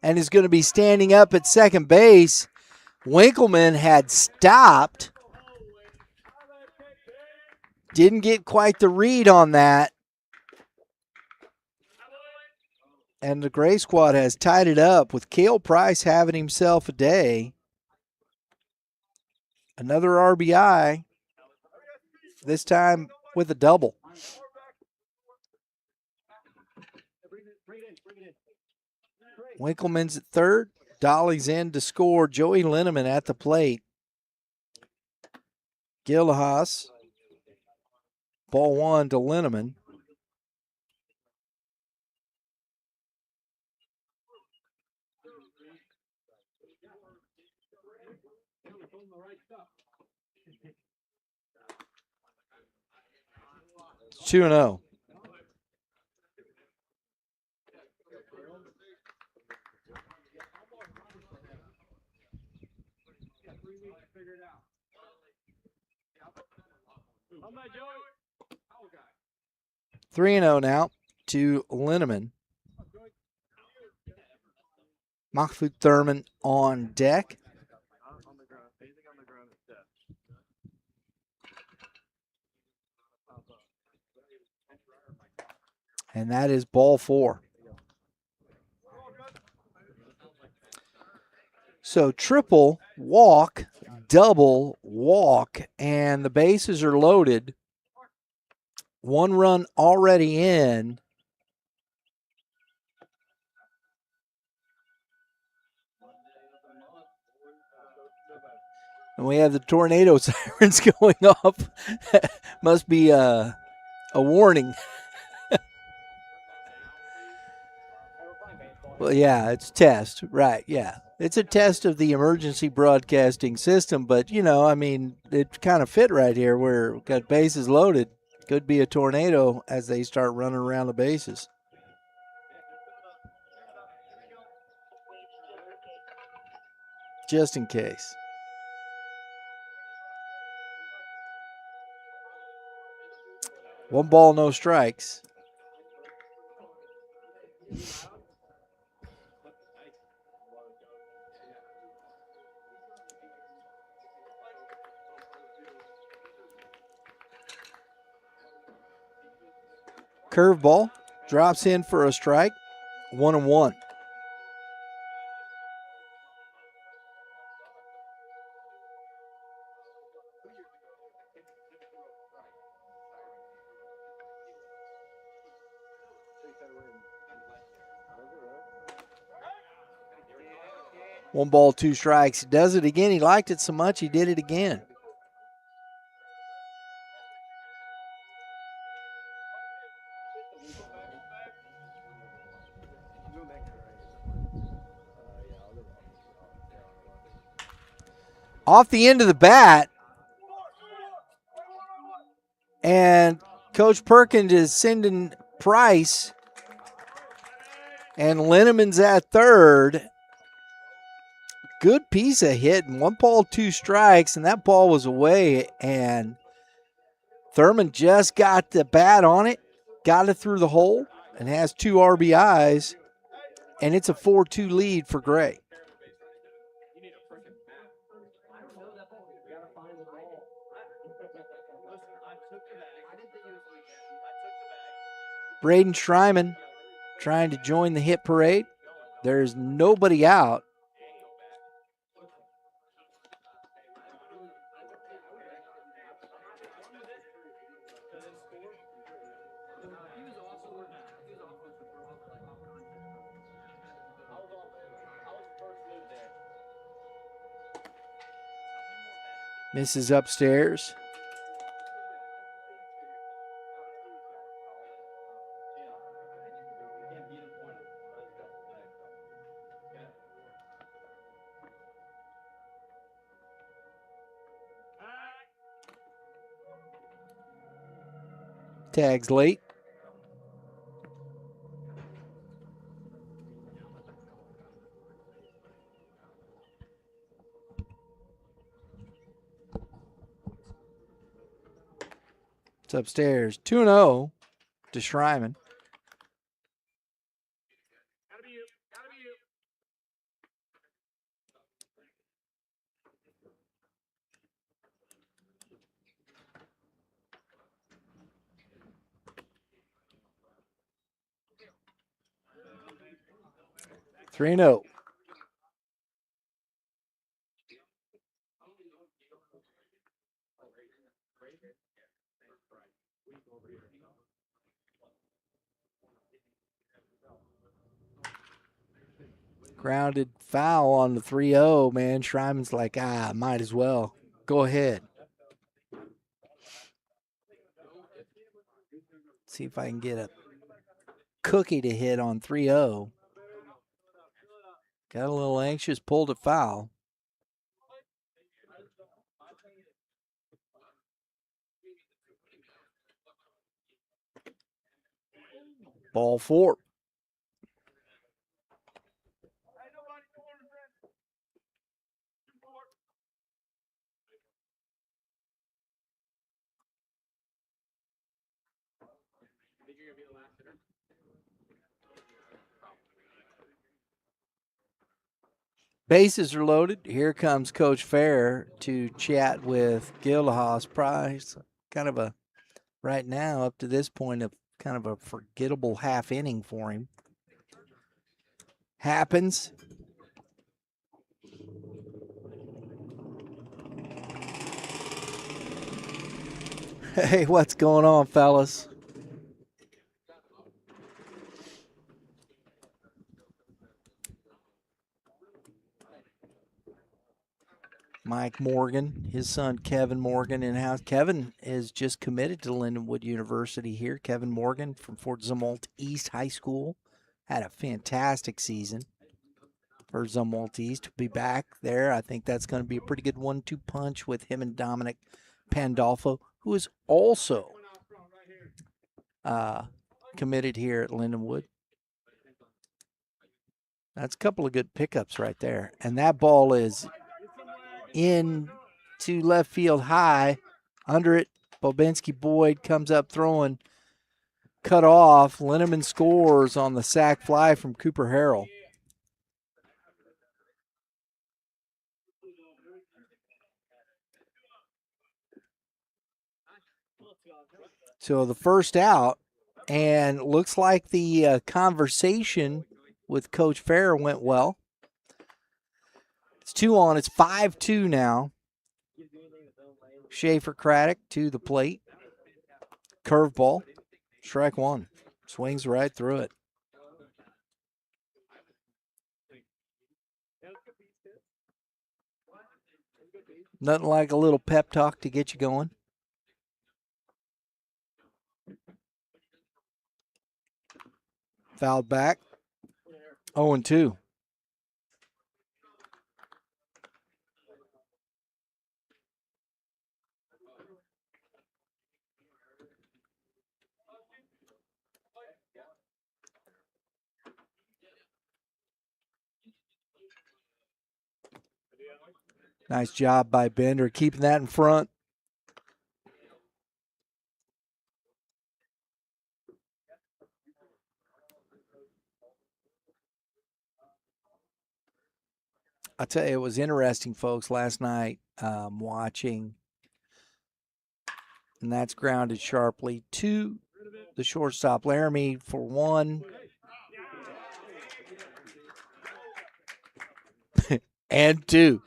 and is going to be standing up at second base. Winkleman had stopped. Didn't get quite the read on that. And the Gray Squad has tied it up with Cale Price having himself a day. Another RBI. This time with a double. Winkleman's at third. Dolly's in to score. Joey Linneman at the plate. Gilhas. Ball one to Linneman. It's 2-0. Three and 0 now to Linneman. Mahfoud Thurman on deck. And that is ball four. So triple, walk, double, walk, and the bases are loaded. One run already in. And we have the tornado sirens going off. Must be a warning. Well, yeah, it's a test. Right, yeah. It's a test of the emergency broadcasting system, but, you know, I mean, it kind of fit right here where we've got bases loaded. Could be a tornado as they start running around the bases. Just in case. One ball, no strikes. Curveball drops in for a strike. 1-1. One ball, two strikes. He does it again. He liked it so much, he did it again. Off the end of the bat. And Coach Perkins is sending Price. And Linneman's at third. Good piece of hitting. One ball, two strikes, and that ball was away. And Thurman just got the bat on it, got it through the hole, and has two RBIs. And it's a 4-2 lead for Gray. Braden Schreiman trying to join the hit parade. There's nobody out. Misses upstairs. Tags late. It's upstairs. 2-0 to Schreiman. Three and 0. Grounded foul on the 3-0, man. Schreiman's like, might as well. Go ahead. See if I can get a cookie to hit on 3-0. Got a little anxious, pulled a foul. Ball 4. Bases are loaded. Here comes Coach Fair to chat with Gildehaus Price. Kind of a, right now, up to this point, kind of a forgettable half inning for him. Happens. Hey, what's going on, fellas? Mike Morgan, his son Kevin Morgan in-house. Kevin is just committed to Lindenwood University here. Kevin Morgan from Fort Zumwalt East High School had a fantastic season for Zumwalt East. To be back there, I think that's going to be a pretty good 1-2 punch with him and Dominic Pandolfo, who is also committed here at Lindenwood. That's a couple of good pickups right there. And that ball is in to left field high. Under it, Bobinski Boyd comes up throwing, cut off. Linneman scores on the sac fly from Cooper Harrell. So the first out, and looks like the conversation with Coach Fair went well. It's 2 on. It's 5-2 now. Schaefer Craddock to the plate. Curveball. Strike 1. Swings right through it. Nothing like a little pep talk to get you going. Fouled back. 0-2. Nice job by Bender keeping that in front. I'll tell you, it was interesting, folks, last night watching, and that's grounded sharply to the shortstop, Laramie, for 1. And 2.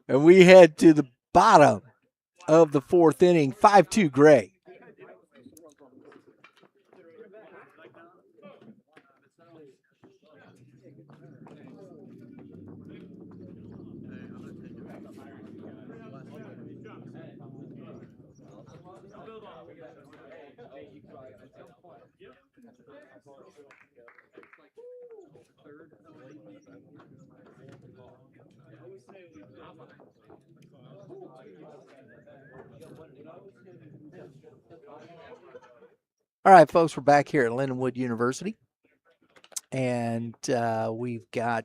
And we head to the bottom of the 4th inning, 5-2 Gray. All right, folks, we're back here at Lindenwood University, and we've got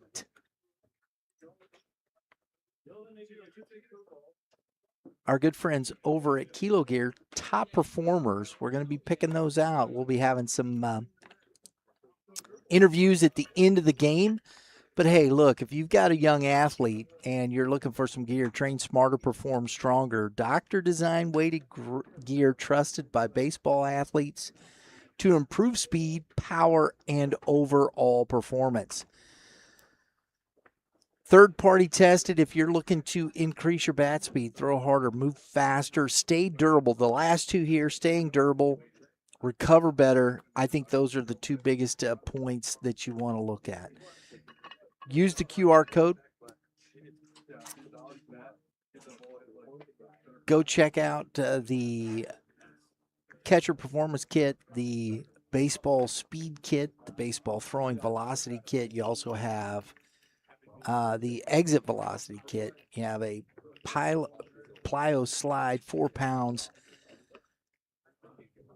our good friends over at Kilo Gear, top performers. We're going to be picking those out. We'll be having some interviews at the end of the game. But, hey, look, if you've got a young athlete and you're looking for some gear, train smarter, perform stronger, doctor design weighted gear trusted by baseball athletes to improve speed, power, and overall performance. Third-party tested if you're looking to increase your bat speed, throw harder, move faster, stay durable. The last 2 here, staying durable, recover better. I think those are the 2 biggest points that you want to look at. use the QR code. Go check out the catcher performance kit, the baseball speed kit, the baseball throwing velocity kit. You also have the exit velocity kit. You have a plyo slide, 4 pounds,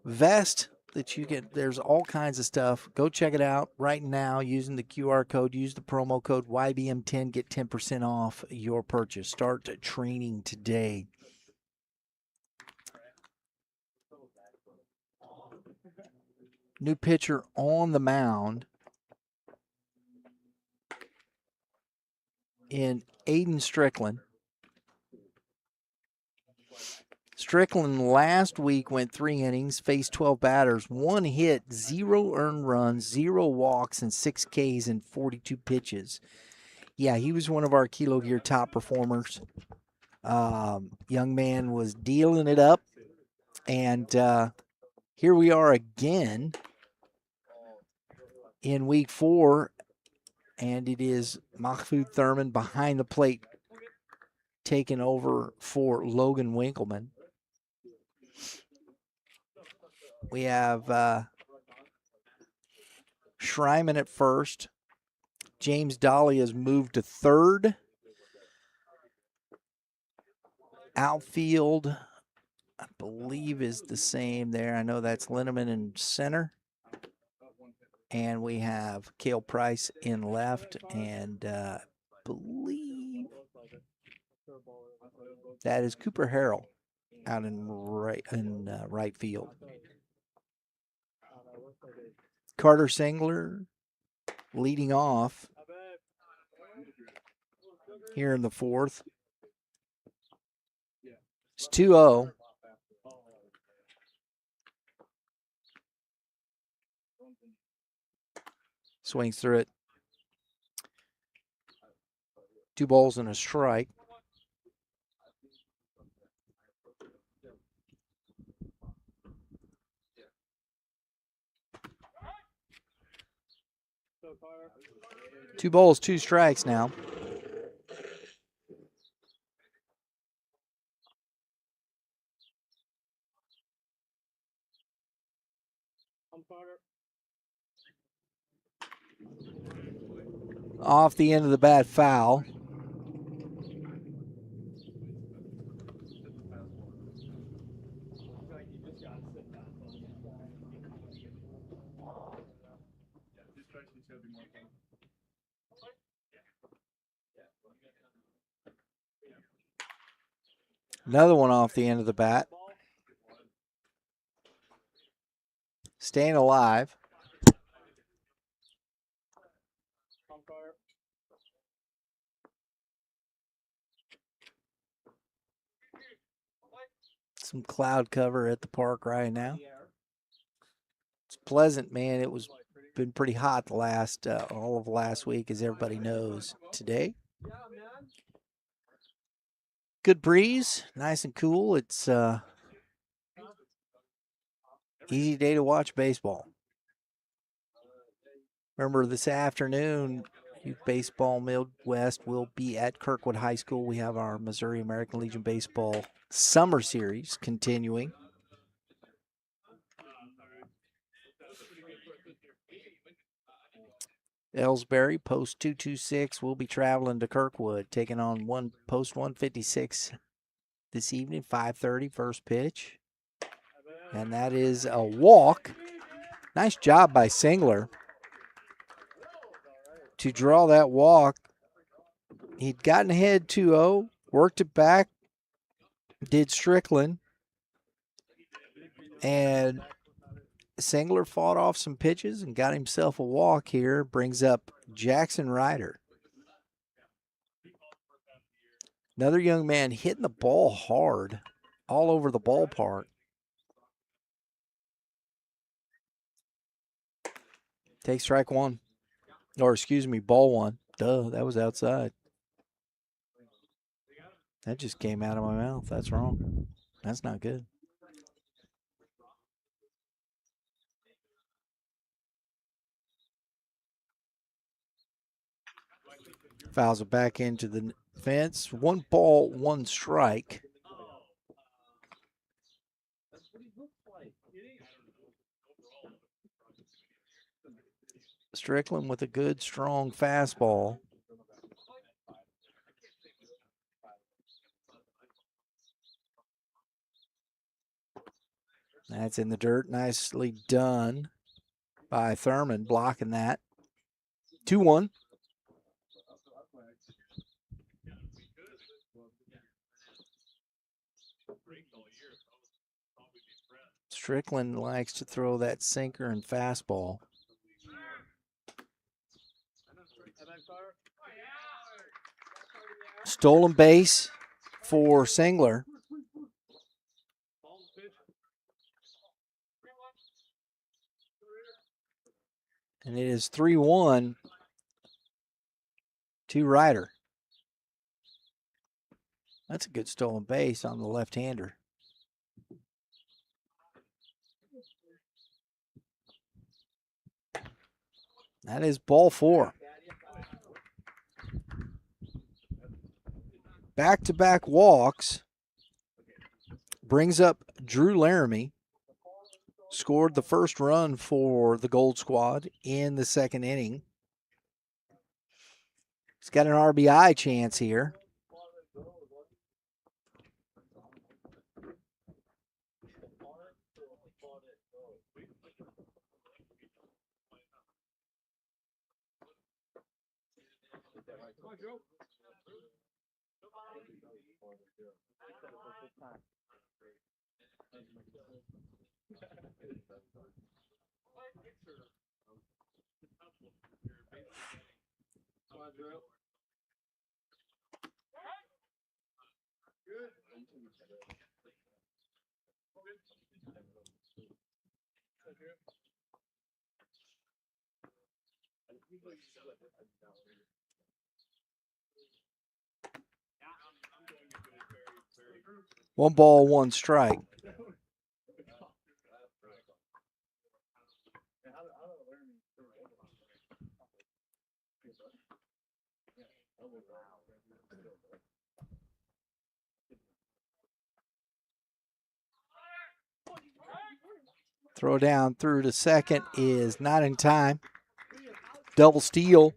vest that you get. There's all kinds of stuff. Go check it out right now using the QR code. Use the promo code YBM10. Get 10% off your purchase. Start training today. New pitcher on the mound in Aiden Strickland. Strickland last week went 3 innings, faced 12 batters, 1 hit, 0 earned runs, 0 walks, and 6 Ks in 42 pitches. Yeah, he was one of our Kilo Gear top performers. Young man was dealing it up, and here we are again in week 4, and it is Mahfoud Thurman behind the plate taking over for Logan Winkleman. We have Schreiman at first. James Dolly has moved to third. Outfield, I believe, is the same there. I know that's Lindeman in center. And we have Cale Price in left, and believe that is Cooper Harrell out in right field. Carter Singler leading off here in the 4th. It's 2-0. Swings through it. 2 balls and a strike. Two balls, 2 strikes now. Off the end of the bat, foul. Another one off the end of the bat. Staying alive. Some cloud cover at the park right now. It's pleasant, man. It was been pretty hot the last all of last week, as everybody knows. Today, good breeze, nice and cool. It's easy day to watch baseball. Remember, this afternoon, Youth Baseball Midwest will be at Kirkwood High School. We have our Missouri American Legion Baseball Summer Series continuing. Ellsbury, post 226, will be traveling to Kirkwood, taking on post 156 this evening, 5:30, first pitch. And that is a walk. Nice job by Singler to draw that walk. He'd gotten ahead 2-0, worked it back, did Strickland, and Singler fought off some pitches and got himself a walk here. Brings up Jackson Ryder. Another young man hitting the ball hard all over the ballpark. Take strike 1. Or excuse me, ball 1. Duh, that was outside. That just came out of my mouth. That's wrong. That's not good. Fouls it back into the fence. 1 ball, 1 strike. Strickland with a good, strong fastball. That's in the dirt. Nicely done by Thurman, blocking that. 2-1. Strickland likes to throw that sinker and fastball. Stolen base for Singler. And it is 3-1 to Ryder. That's a good stolen base on the left-hander. That is ball 4. Back-to-back walks. Brings up Drew Laramie. Scored the first run for the Gold Squad in the second inning. He's got an RBI chance here. One ball, 1 strike. Throw down through to second is not in time. Double steal.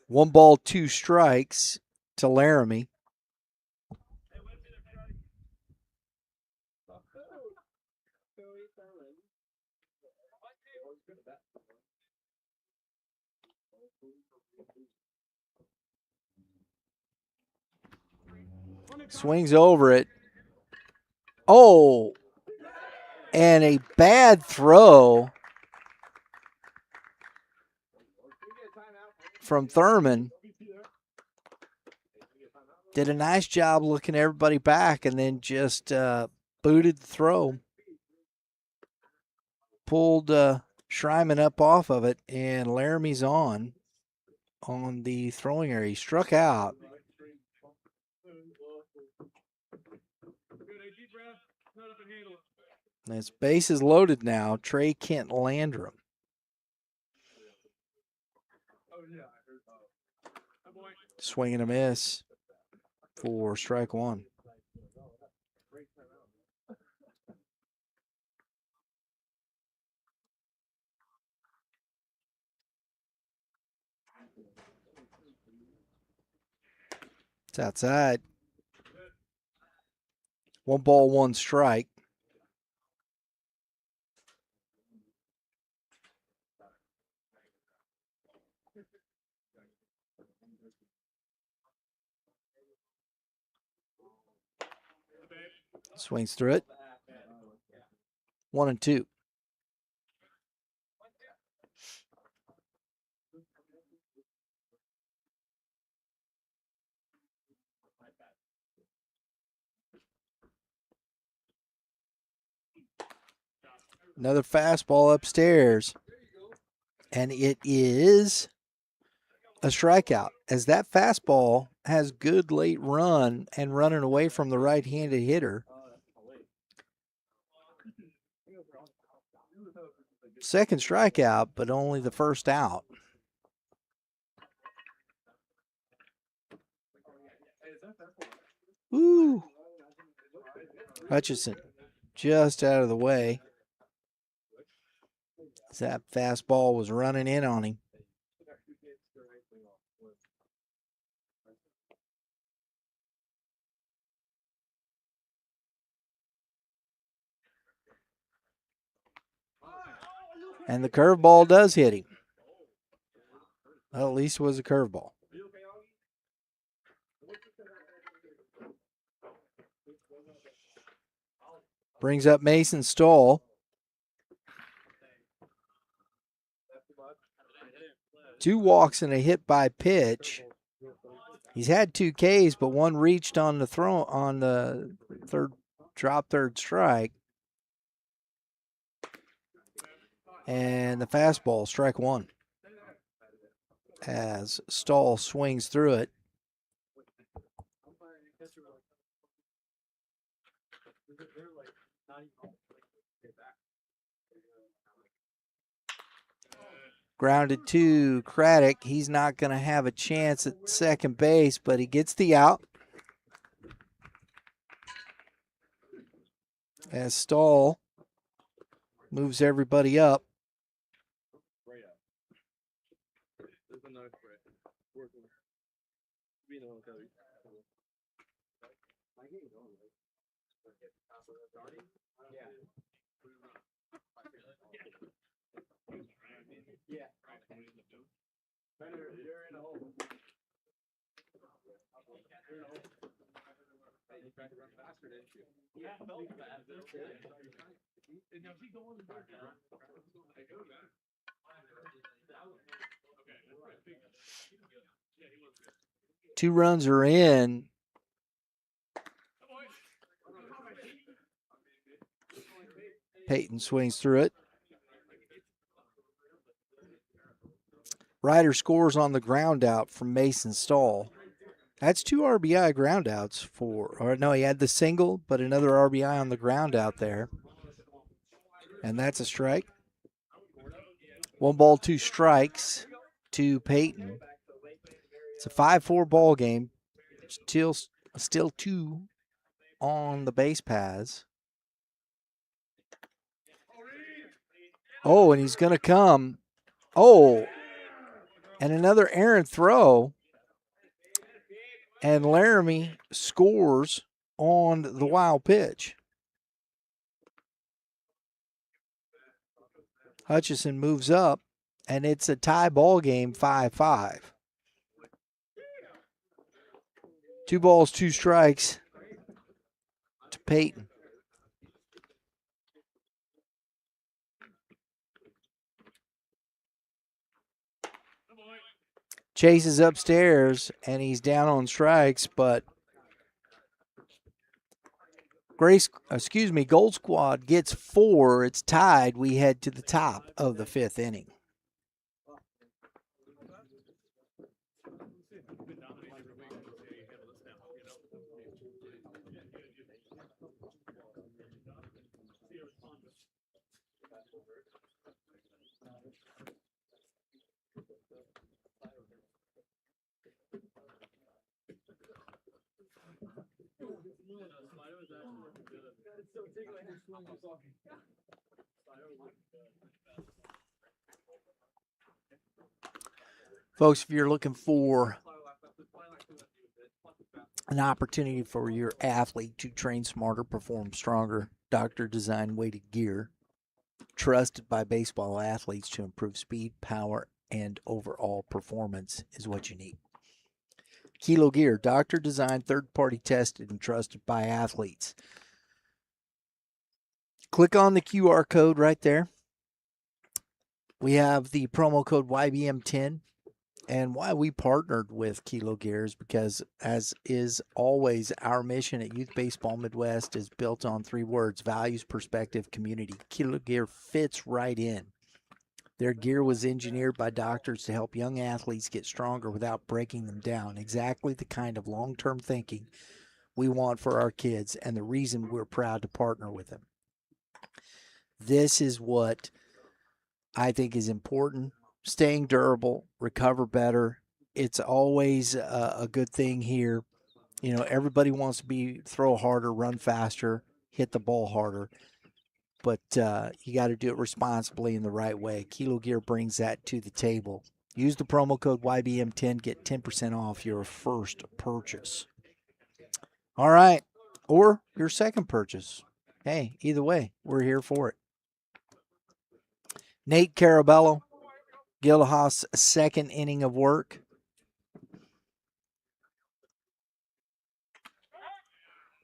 One ball, 2 strikes to Laramie. Swings over it. Oh, and a bad throw from Thurman. Did a nice job looking everybody back and then just booted the throw. Pulled Schreiman up off of it, and Laramie's on the throwing area. He struck out. And his base is loaded now. Trey Kent Landrum. Swing and a miss for strike 1. It's outside. 1 ball, 1 strike. Swings through it. 1-2. Another fastball upstairs. And it is a strikeout, as that fastball has good late run and running away from the right-handed hitter. Second strikeout, but only the first out. Ooh. Hutchison just out of the way. That fastball was running in on him. And the curveball does hit him. Well, at least it was a curveball. Brings up Mason Stoll. 2 walks and a hit by pitch. He's had 2 Ks, but one reached on the throw on the third strike. And the fastball, strike 1. As Stoll swings through it. Grounded to Craddock. He's not going to have a chance at second base, but he gets the out. As Stoll moves everybody up. Two runs are in. Peyton swings through it. Ryder scores on the ground out from Mason Stoll. That's 2 RBI ground outs he had the single, but another RBI on the ground out there. And that's a strike. 1 ball, 2 strikes to Peyton. It's a 5-4 ball game. Still 2 on the base paths. Oh, and he's going to come. Oh, and another errant throw. And Laramie scores on the wild pitch. Hutchison moves up, and it's a tie ball game, 5-5. 2 balls, 2 strikes to Peyton. Chase is upstairs, and he's down on strikes, but Gold Squad gets 4. It's tied. We head to the top of the 5th inning. Folks, if you're looking for an opportunity for your athlete to train smarter, perform stronger, doctor design weighted gear, trusted by baseball athletes to improve speed, power, and overall performance is what you need. Kilo Gear, doctor designed, third-party tested, and trusted by athletes. Click on the QR code right there. We have the promo code YBM10. And why we partnered with Kilo Gear is because, as is always, our mission at Youth Baseball Midwest is built on 3 words: values, perspective, community. Kilo Gear fits right in. Their gear was engineered by doctors to help young athletes get stronger without breaking them down. Exactly the kind of long-term thinking we want for our kids, and the reason we're proud to partner with them. This is what I think is important. Staying durable, recover better. It's always a good thing here. You know, everybody wants to throw harder, run faster, hit the ball harder, but you got to do it responsibly in the right way. Kilo Gear brings that to the table. Use the promo code YBM10, get 10% off your first purchase. All right, or your second purchase. Hey, either way, we're here for it. Nate Carabello, Gildahoff's second inning of work.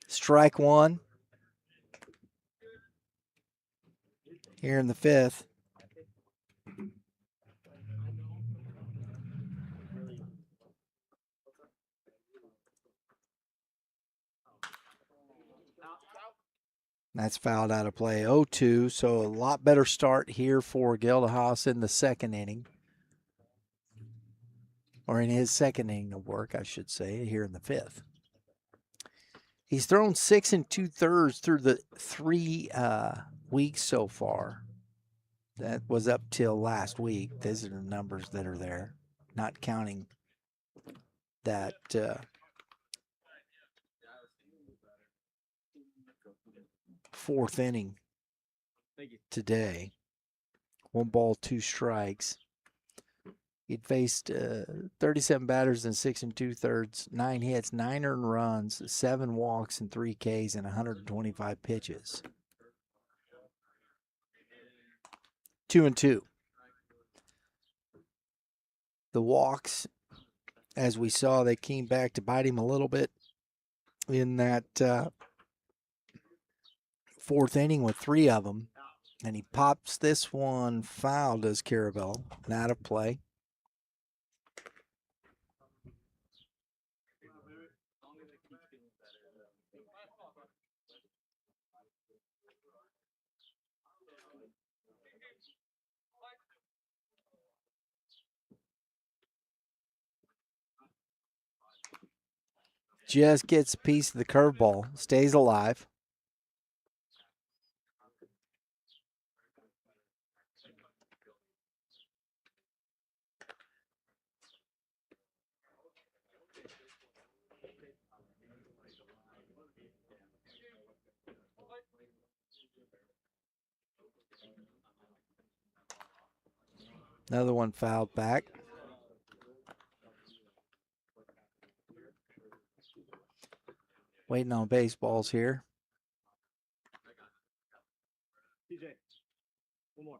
Strike one here in the fifth. That's fouled out of play. 0-2, so a lot better start here for Gildahoff in the second inning. Or in his second inning of work, I should say, here in the fifth. He's thrown 6 2/3 through the 3 weeks so far. That was up till last week. These are the numbers that are there, not counting that fourth inning today. 1 ball, 2 strikes. He'd faced 37 batters in 6 2/3, 9 hits, 9 earned runs, 7 walks, and 3 Ks, and 125 pitches. 2-2. The walks, as we saw, they came back to bite him a little bit in that fourth inning with 3 of them. And he pops this one foul, does Carabello, and out of play. Just gets a piece of the curveball, stays alive. Another one fouled back. Waiting on baseballs here. TJ, one more.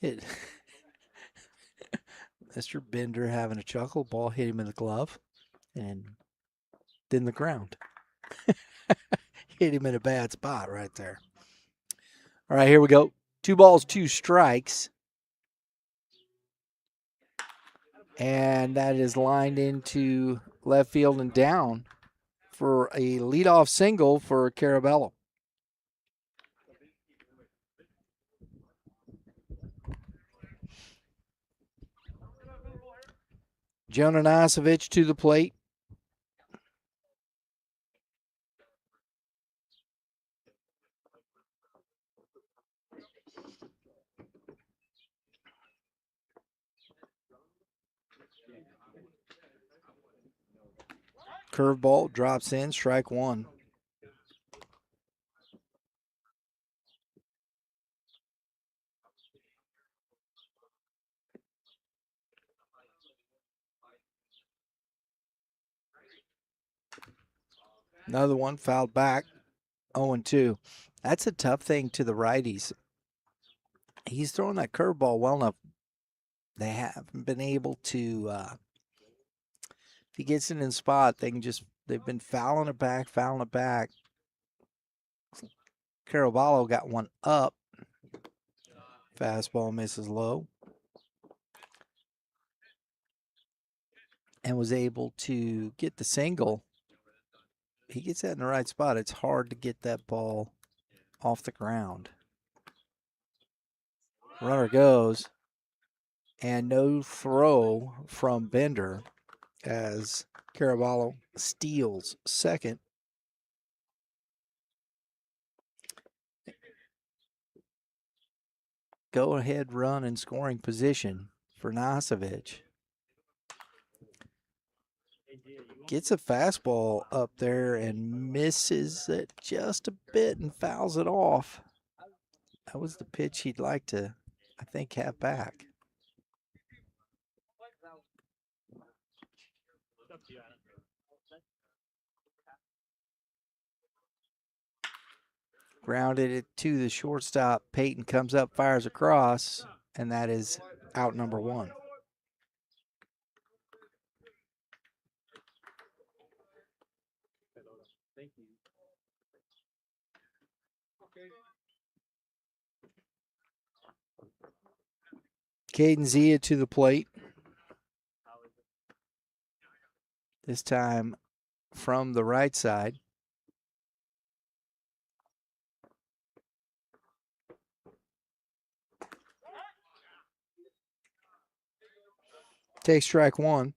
Hit. Mr. Bender having a chuckle. Ball hit him in the glove and then the ground. Hit him in a bad spot right there. All right, here we go. 2 balls, 2 strikes. And that is lined into left field and down for a leadoff single for Carabello. Jonah Nasovich to the plate. Curveball drops in, strike 1. Another one fouled back. 0-2. That's a tough thing to the righties. He's throwing that curveball well enough. They haven't been able to, if he gets it in spot, they've been fouling it back. Caraballo got one up. Fastball misses low. And was able to get the single. He gets that in the right spot. It's hard to get that ball off the ground. Runner goes. And no throw from Bender as Caraballo steals second. go-ahead run in scoring position for Nosovich. Gets a fastball up there and misses it just a bit and fouls it off. That was the pitch he'd like to, I think, have back. Grounded it to the shortstop. Peyton comes up, fires across, and that is out number one. Caden Zia to the plate. This time from the right side. Take strike one.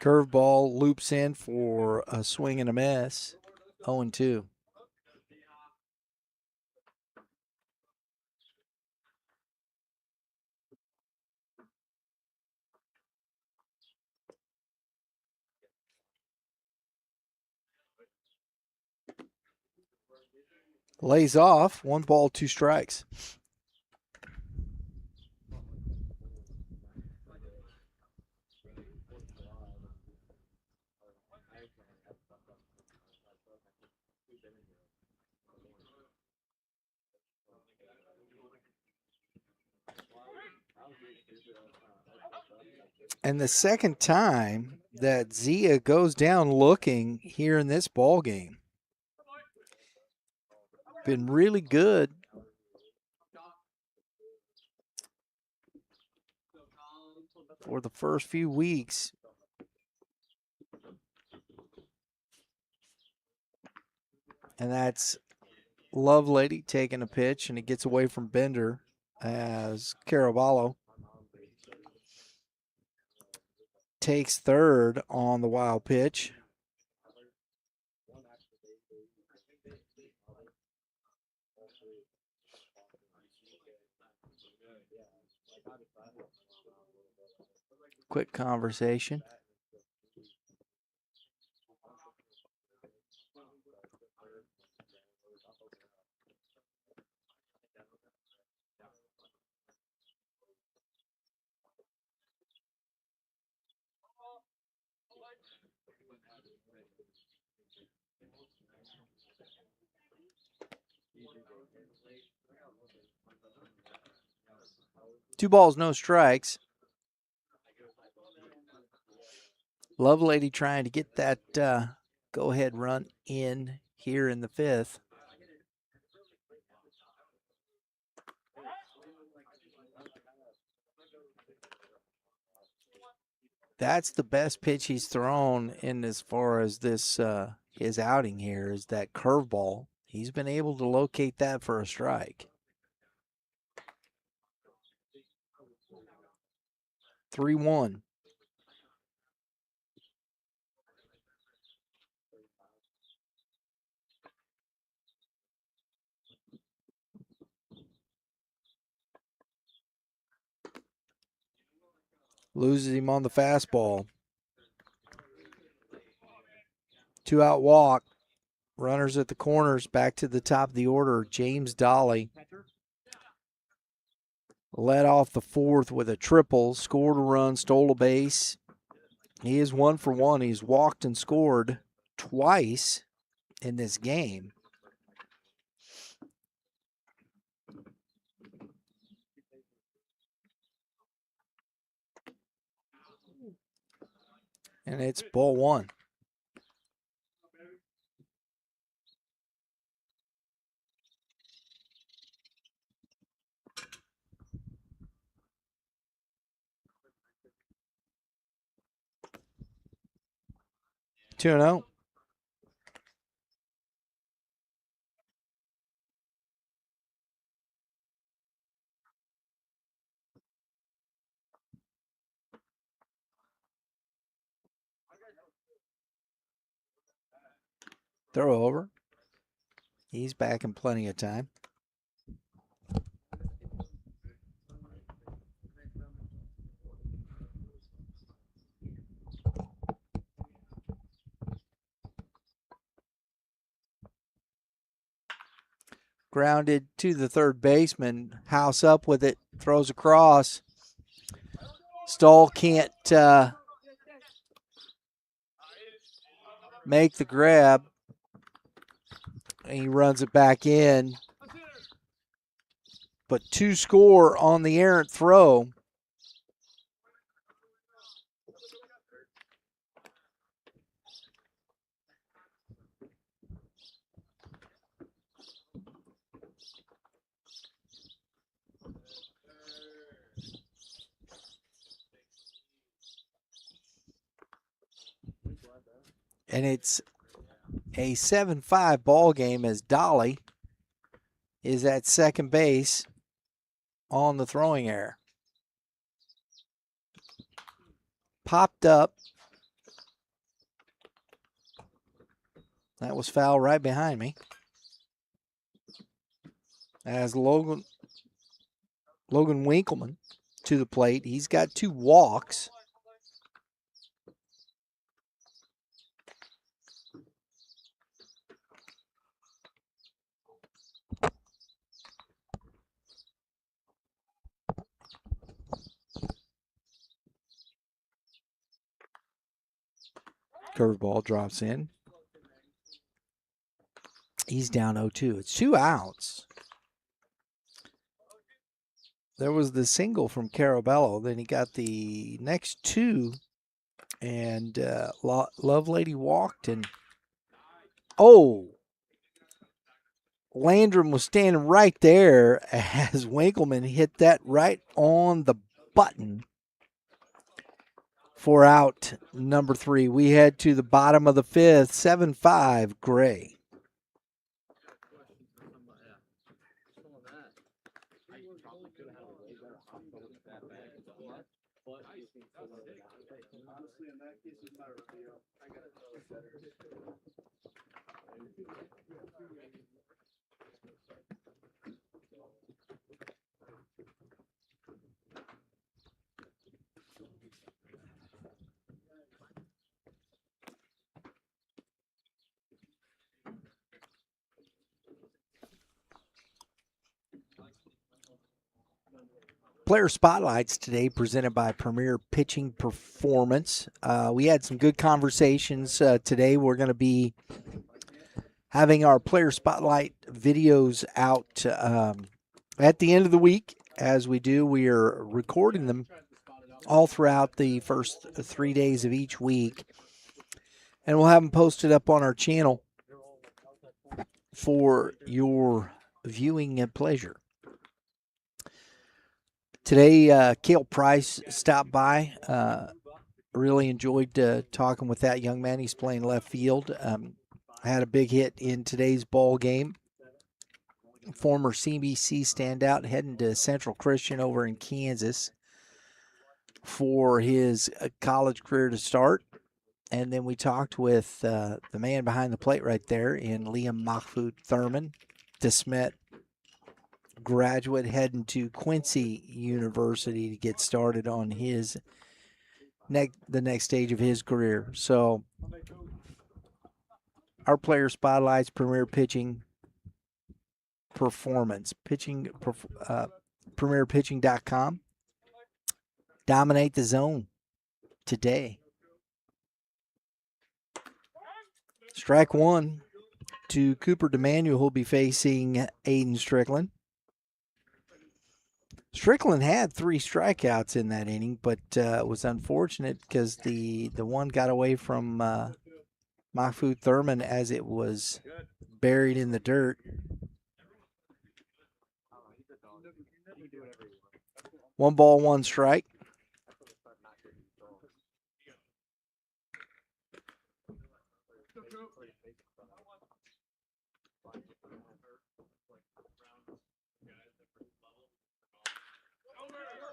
Curveball loops in for a swing and a miss. 0-2. Lays off. 1 ball, 2 strikes. And the second time that Zia goes down looking here in this ball game. Been really good. For the first few weeks. And that's Lovelady taking a pitch, and it gets away from Bender as Caraballo takes third on the wild pitch. Quick conversation. Two balls, no strikes. Lovelady trying to get that go-ahead run in here in the fifth. That's the best pitch he's thrown in as far as this his outing here is that curveball. He's been able to locate that for a strike. 3-1. Loses him on the fastball. 2-out walk. Runners at the corners. Back to the top of the order. James Dolly led off the fourth with a triple. Scored a run. Stole a base. He is 1 for 1. He's walked and scored twice in this game. And it's ball one. Two and out. Throw over. He's back in plenty of time. Grounded to the third baseman. House up with it. Throws across. Stahl can't make the grab. He runs it back in. But 2 score on the errant throw. And it's a 7-5 ball game as Dolly is at second base on the throwing error. Popped up. That was foul right behind me. As Logan Winkleman to the plate. He's got 2 walks. Curveball drops in. He's down 0-2. It's 2 outs. There was the single from Carabello. Then he got the next 2. And Lovelady walked. And, Landrum was standing right there as Winkleman hit that right on the button for out number 3. We head to the bottom of the 5th, 7-5 Gray. Player Spotlights today presented by Premier Pitching Performance. We had some good conversations today. We're going to be having our Player Spotlight videos out at the end of the week. As we do, we are recording them all throughout the first 3 days of each week. And we'll have them posted up on our channel for your viewing and pleasure. Today, Cale Price stopped by. Really enjoyed talking with that young man. He's playing left field. Had a big hit in today's ball game. Former CBC standout heading to Central Christian over in Kansas for his college career to start. And then we talked with the man behind the plate right there in Liam Mahfoud Thurman, DeSmet graduate heading to Quincy University to get started on his the next stage of his career. So our Player Spotlights, Premier Pitching Performance, PremierPitching.com. Dominate the zone today. Strike 1 to Cooper DeManuel, who'll be facing Aiden Strickland. Strickland had 3 strikeouts in that inning, but it was unfortunate because the one got away from Mahfoud Thurman as it was buried in the dirt. 1 ball, 1 strike.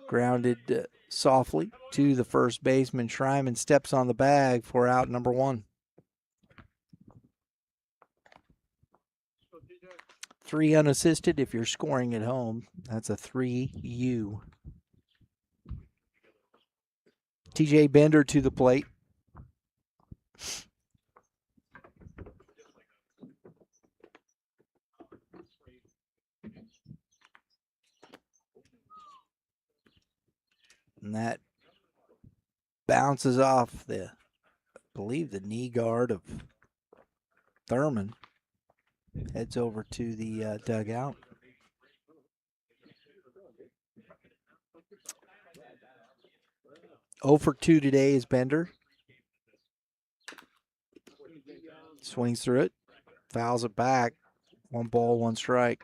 Grounded softly to the first baseman. Schreiman steps on the bag for out number 1. 3 unassisted if you're scoring at home. That's a 3U. TJ Bender to the plate. And that bounces off I believe the knee guard of Thurman. Heads over to the dugout. Oh for 2 today is Bender. Swings through it. Fouls it back. 1 ball, 1 strike.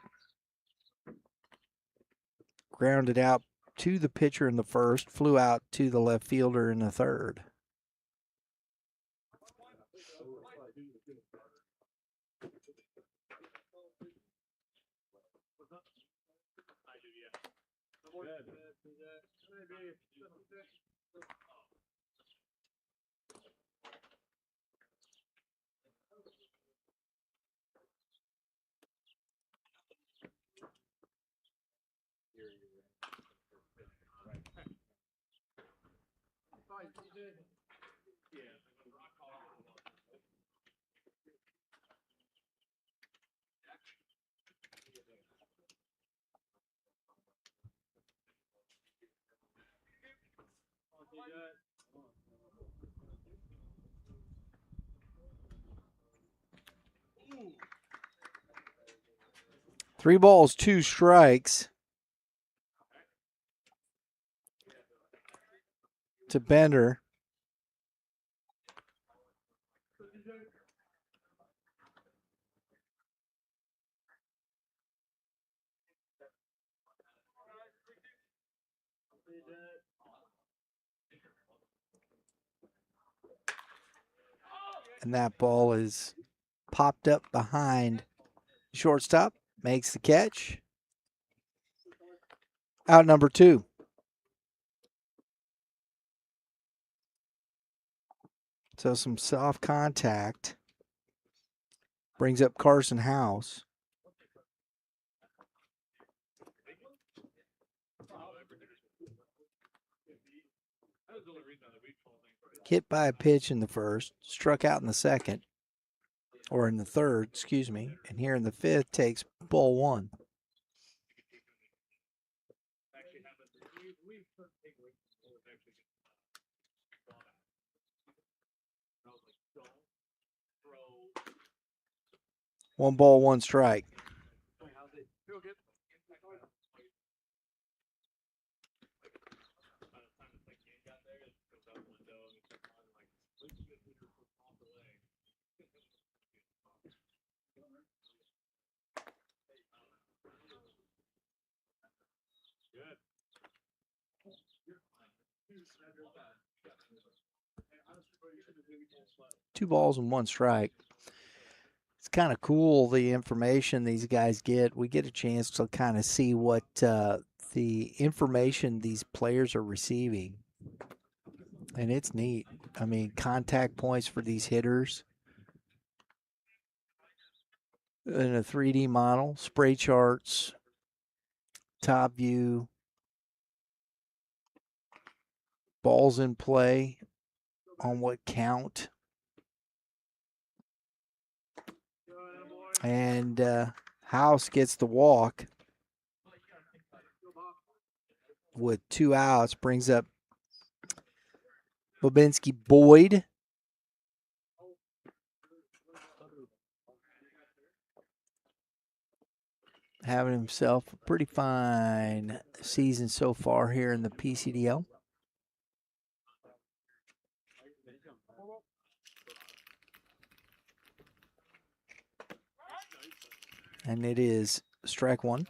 Grounded out to the pitcher in the first. Flew out to the left fielder in the third. Three balls, 2 strikes to Bender. And that ball is popped up behind shortstop. Makes the catch. Out number 2. So some soft contact. Brings up Carson House. Hit by a pitch in the first. Struck out in the second. Or in the third, excuse me. And here in the fifth takes ball 1. One ball, 1 strike. Two balls and 1 strike. It's kind of cool, the information these guys get. We get a chance to kind of see what the information these players are receiving. And it's neat. I mean, contact points for these hitters in a 3D model, spray charts, top view, balls in play, on what count. And House gets the walk with 2 outs, brings up Bobinski Boyd. Having himself a pretty fine season so far here in the PCDL. And it is strike 1.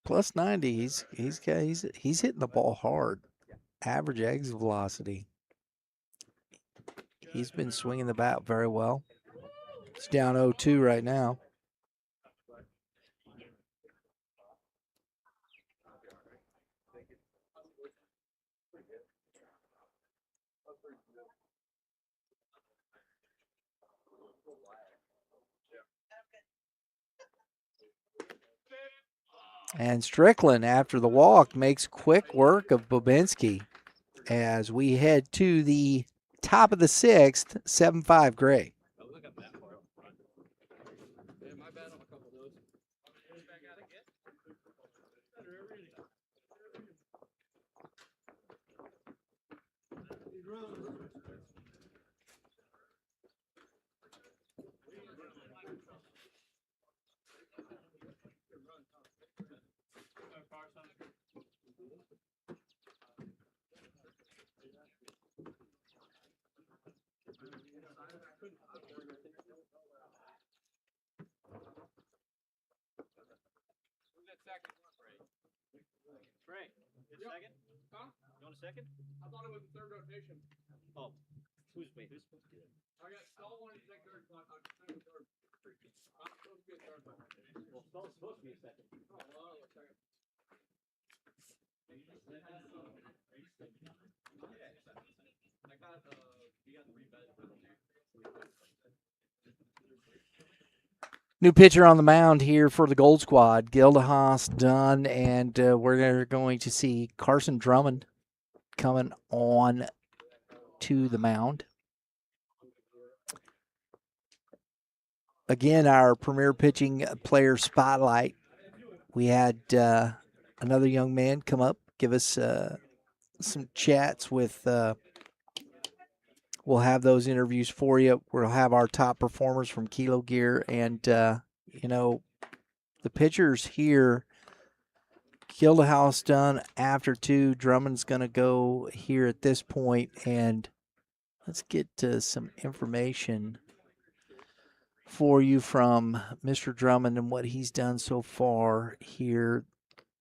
Plus 90. He's hitting the ball hard. Average exit velocity. He's been swinging the bat very well. It's down 0-2 right now. And Strickland, after the walk, makes quick work of Bobinski as we head to the top of the sixth, 7-5 Gray. Yeah, my bad on a couple of those. Trey, second? Huh? You want a second? I thought it was the third rotation. Oh, who's supposed to do it? I got Stall wanted to take third, so I took third. I'm supposed to be a third. Well, Stall's supposed to be a second. Oh, well, a second. I got, we got rebed. New pitcher on the mound here for the Gold Squad. Gildehaas done, and we're going to see Carson Drummond coming on to the mound. Again, our premier pitching player spotlight. We had another young man come up, give us some chats with. We'll have those interviews for you. We'll have our top performers from Kilo Gear, and you know, the pitchers here. Gildehouse done after 2. Drummond's going to go here at this point, and let's get some information for you from Mr. Drummond and what he's done so far here.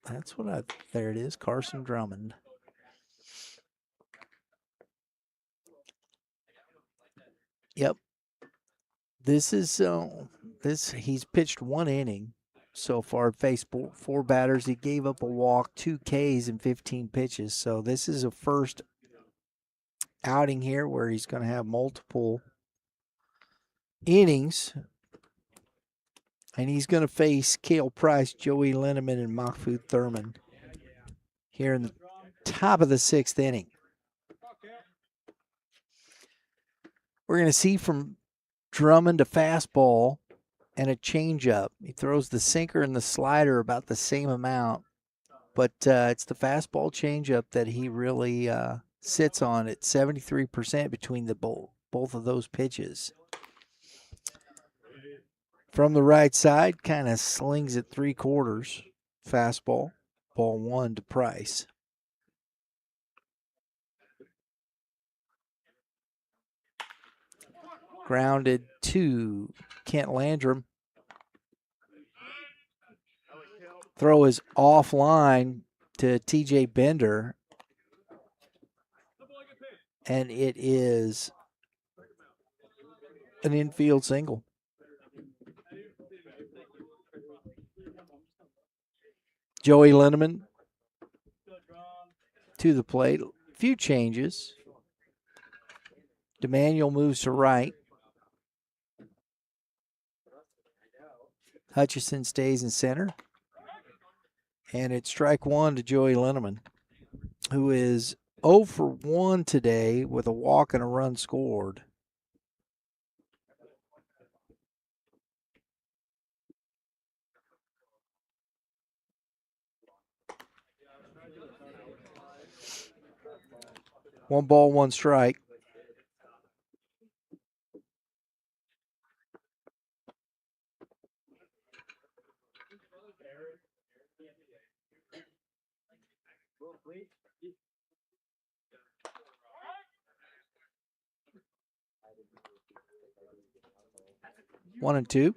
That's what there it is, Carson Drummond. Yep. This is he's pitched 1 inning so far, faced 4 batters. He gave up a walk, 2 Ks and 15 pitches. So this is a first outing here where he's going to have multiple innings. And he's going to face Cale Price, Joey Linneman, and Mahfoud Thurman here in the top of the 6th inning. We're going to see from Drummond a fastball and a changeup. He throws the sinker and the slider about the same amount, but it's the fastball changeup that he really sits on at 73% between the both of those pitches. From the right side, kind of slings it 3/4. Fastball, ball 1 to Price. Grounded to Kent Landrum. Throw is offline to TJ Bender. And it is an infield single. Joey Linneman to the plate. A few changes. DeManuel moves to right. Hutchison stays in center. And it's strike 1 to Joey Linneman, who is 0 for 1 today with a walk and a run scored. One ball, one strike. One and two.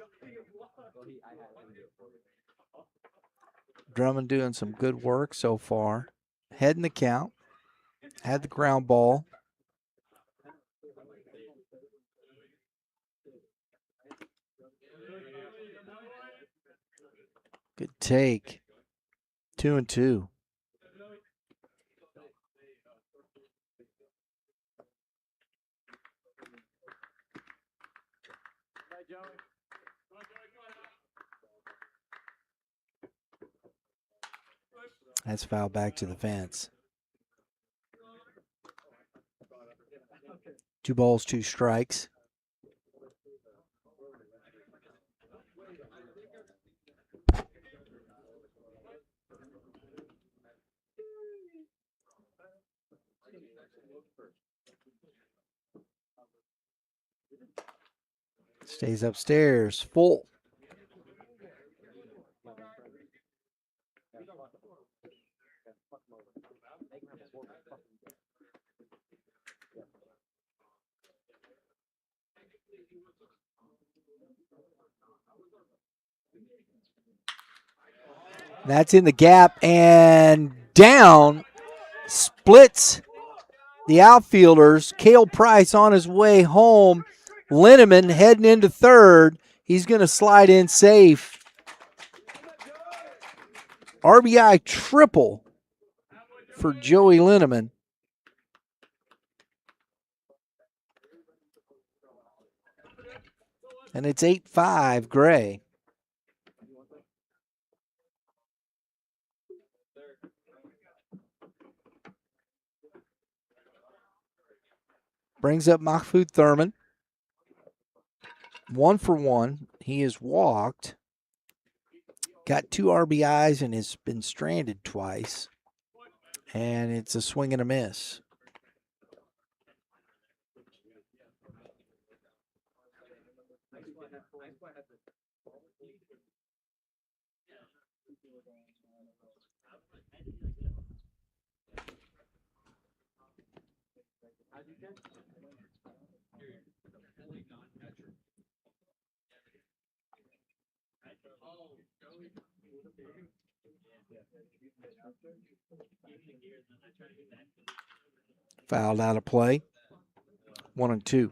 Drummond doing some good work so far. Heading the count. Had the ground ball. Good take. 2 and 2. That's fouled back to the fence. 2 balls, 2 strikes. Stays upstairs, full. That's in the gap and down. Splits the outfielders. Cale Price on his way home. Linneman heading into third. He's going to slide in safe. RBI triple for Joey Linneman. And it's 8-5 Gray. Brings up Mahfoud Thurman. 1 for 1. He is walked. Got 2 RBIs and has been stranded twice. And it's a swing and a miss. Fouled out of play. 1-2.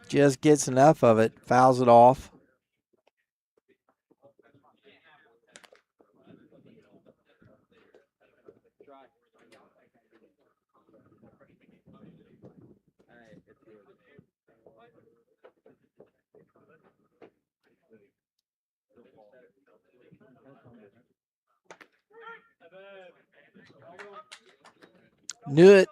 Just gets enough of it, fouls it off. Knew it,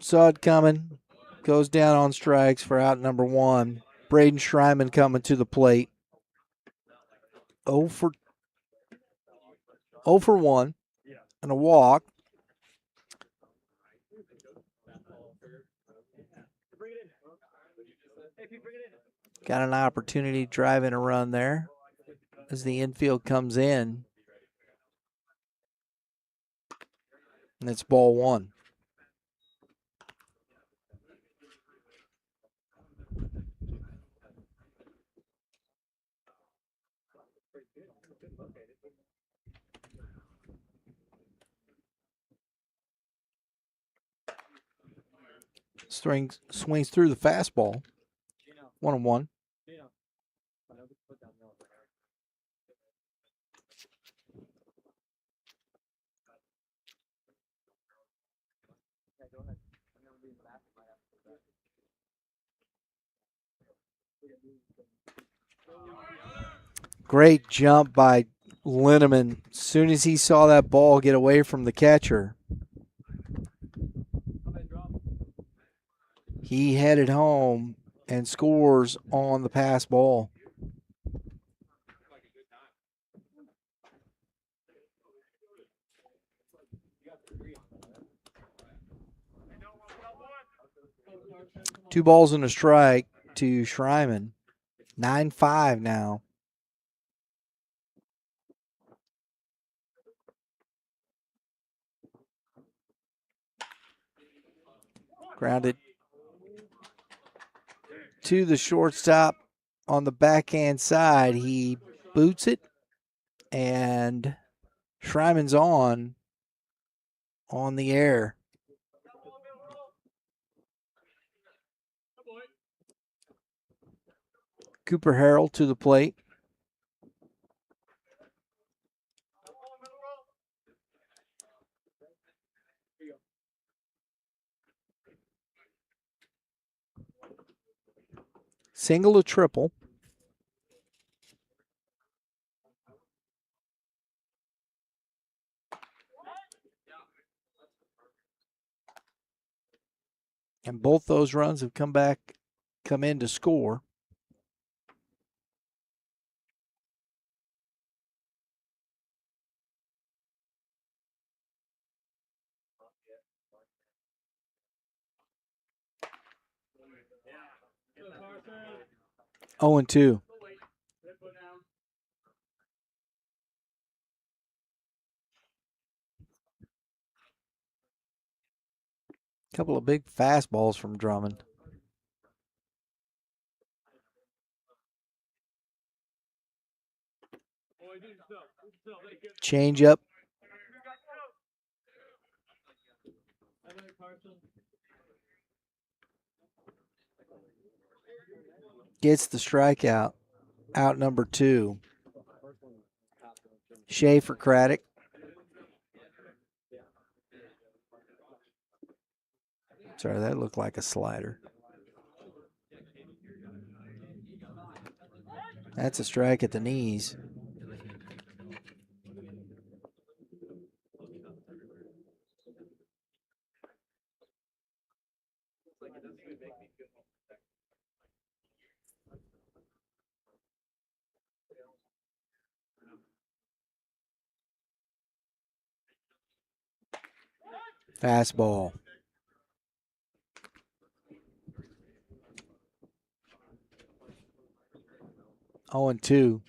saw it coming. Goes down on strikes for out number 1. Braden Schreiman coming to the plate. 0 for 1 and a walk. Got an opportunity driving a run there as the infield comes in. And it's ball 1. Swings through the fastball. 1-1. Great jump by Linneman. As soon as he saw that ball get away from the catcher, he headed home and scores on the pass ball. Two balls and a strike to Schreiman. 9-5 now. Grounded to the shortstop on the backhand side. He boots it, and Schreiman's on the air. Cooper Harrell to the plate. Single to triple. And both those runs have come in to score. Oh and 2. Couple of big fastballs from Drummond. Change up. Gets the strikeout. Out number 2. Schaefer Craddock. Sorry, that looked like a slider. That's a strike at the knees. Fastball. Oh and 2.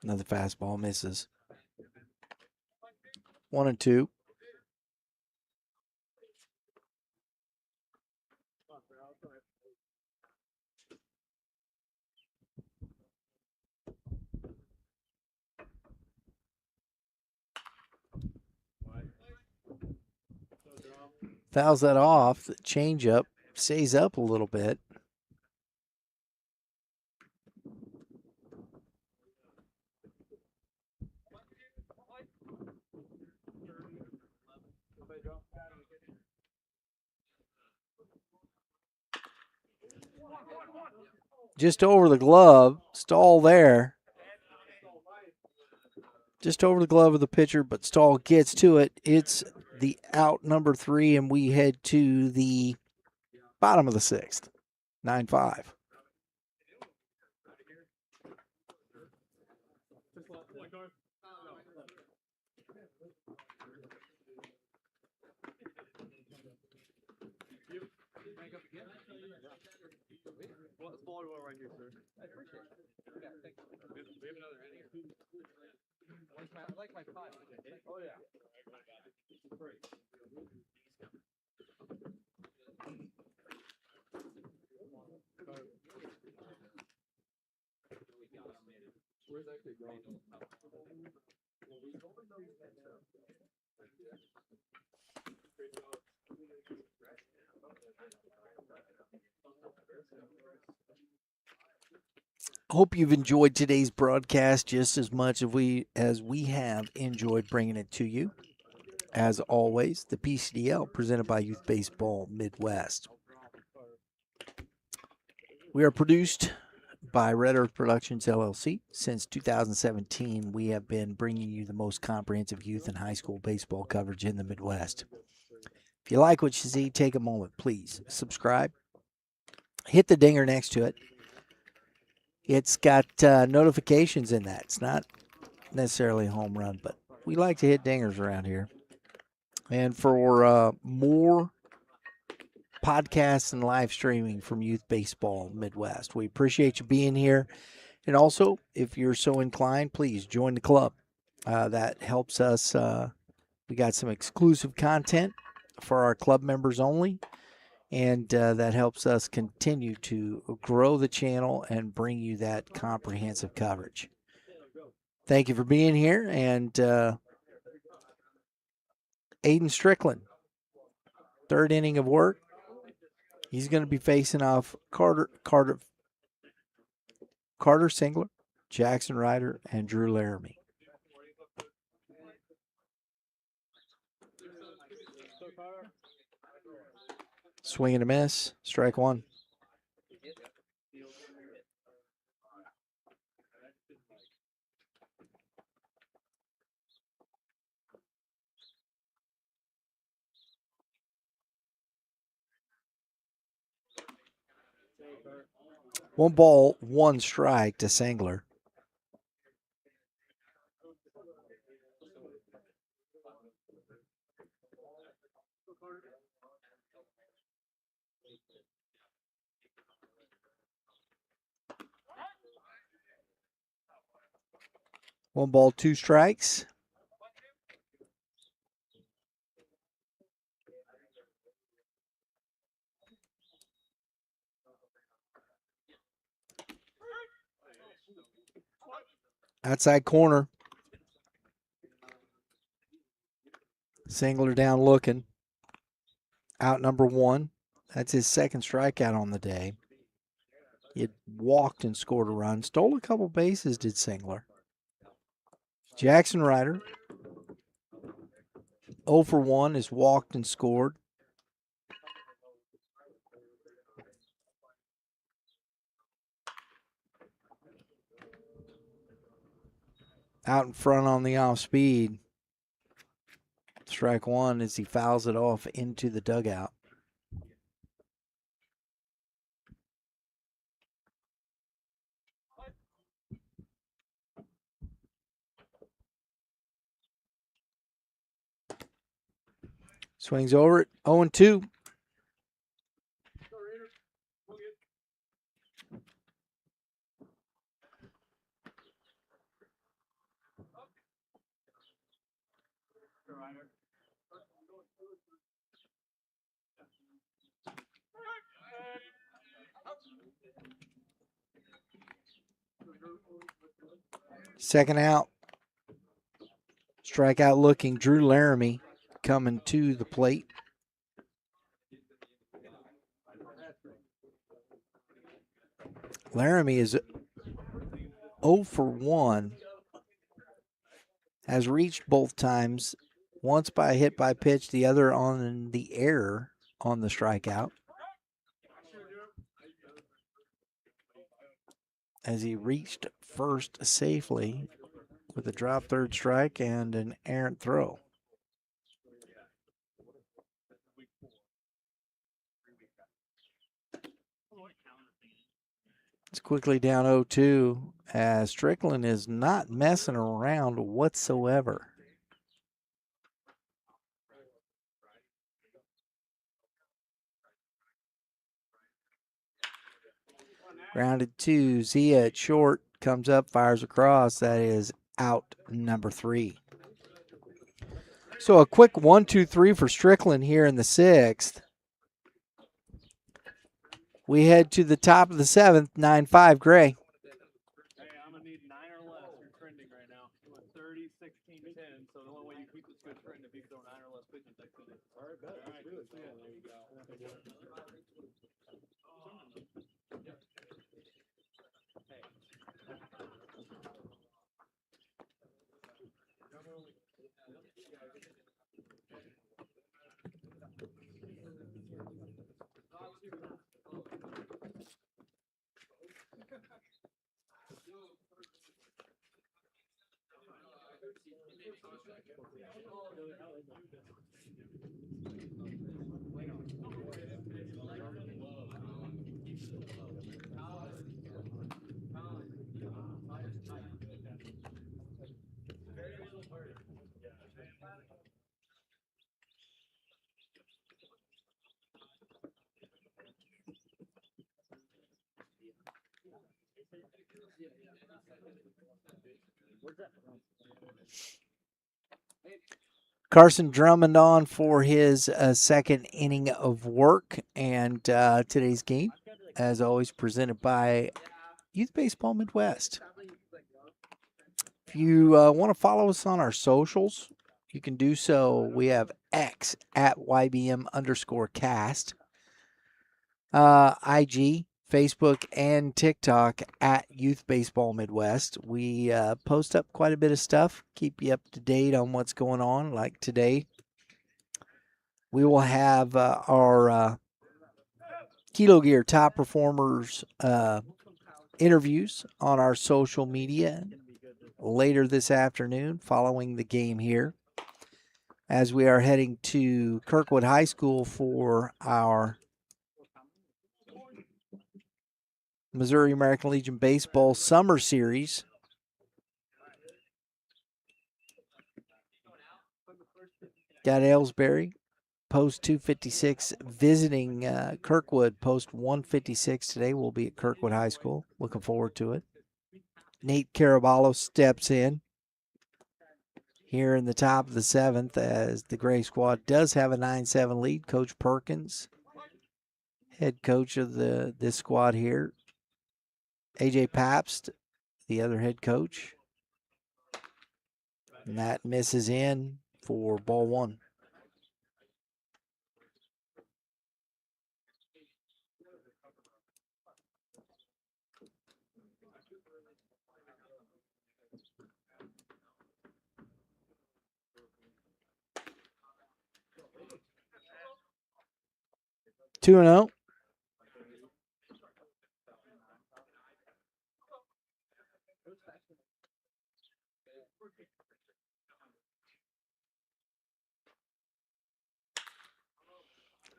Another fastball misses. 1 and 2. Fouls that off. The changeup stays up a little bit. Just over the glove. Stall there. Just over the glove of the pitcher, but Stahl gets to it. It's the out number 3, and we head to the bottom of the 6th. 9-5. Right here, sir. I appreciate it. Yeah, thank you. We have another inning. I like my 5. Oh, yeah. Great. Where's actually going? Hope you've enjoyed today's broadcast just as much as we have enjoyed bringing it to you. As always, the PCDL presented by Youth Baseball Midwest. We are produced by Red Earth Productions, LLC. Since 2017, we have been bringing you the most comprehensive youth and high school baseball coverage in the Midwest. If you like what you see, take a moment, please. Subscribe. Hit the dinger next to it. It's got notifications in that. It's not necessarily a home run, but we like to hit dingers around here. And for more podcasts and live streaming from Youth Baseball Midwest, we appreciate you being here. And also, if you're so inclined, please join the club. That helps us. We got some exclusive content for our club members only. And that helps us continue to grow the channel and bring you that comprehensive coverage. Thank you for being here. And Aiden Strickland, third inning of work. He's going to be facing off Carter Singler, Jackson Ryder, and Drew Laramie. Swing and a miss. Strike one. One ball, one strike to Singler. One ball, two strikes. Outside corner. Singler down looking. Out number one. That's his second strikeout on the day. He had walked and scored a run. Stole a couple bases, did Singler. Jackson Ryder, 0 for 1, has walked and scored. Out in front on the off speed. Strike one as he fouls it off into the dugout. Swings over it, 0-2. Second out. Strikeout looking. Drew Laramie coming to the plate. Laramie is 0 for 1. Has reached both times. Once by a hit by pitch, the other on the error on the strikeout. As he reached first safely with a drop third strike and an errant throw. It's quickly down 0-2 as Strickland is not messing around whatsoever. Grounded two. Zia at short. Comes up, fires across. That is out number 3. So a quick 1-2-3 for Strickland here in the 6th. We head to the top of the 7th, 9-5, Gray. Hey, I'm going to need 9 or less. You're trending right now. You went 30, 16, 10. So the only way you keep this good trend if you throw 9 or less pitches next inning. All right, bet. All right, good. Yeah, there you go. Carson Drummond on for his second inning of work. And today's game, as always, presented by Youth Baseball Midwest. If you want to follow us on our socials, you can do so. We have X at YBM_cast, IG, Facebook, and TikTok at Youth Baseball Midwest. We post up quite a bit of stuff, keep you up to date on what's going on. Like today, we will have our Kilo Gear top performers interviews on our social media later this afternoon following the game here, as we are heading to Kirkwood High School for our Missouri American Legion Baseball Summer Series. Got Aylesbury, post 256, visiting Kirkwood, post 156 today. We'll be at Kirkwood High School. Looking forward to it. Nate Caraballo steps in here in the top of the 7th as the Gray Squad does have a 9-7 lead. Coach Perkins, head coach of this squad here. A.J. Pabst, the other head coach. And that misses in for ball one. Two and 0.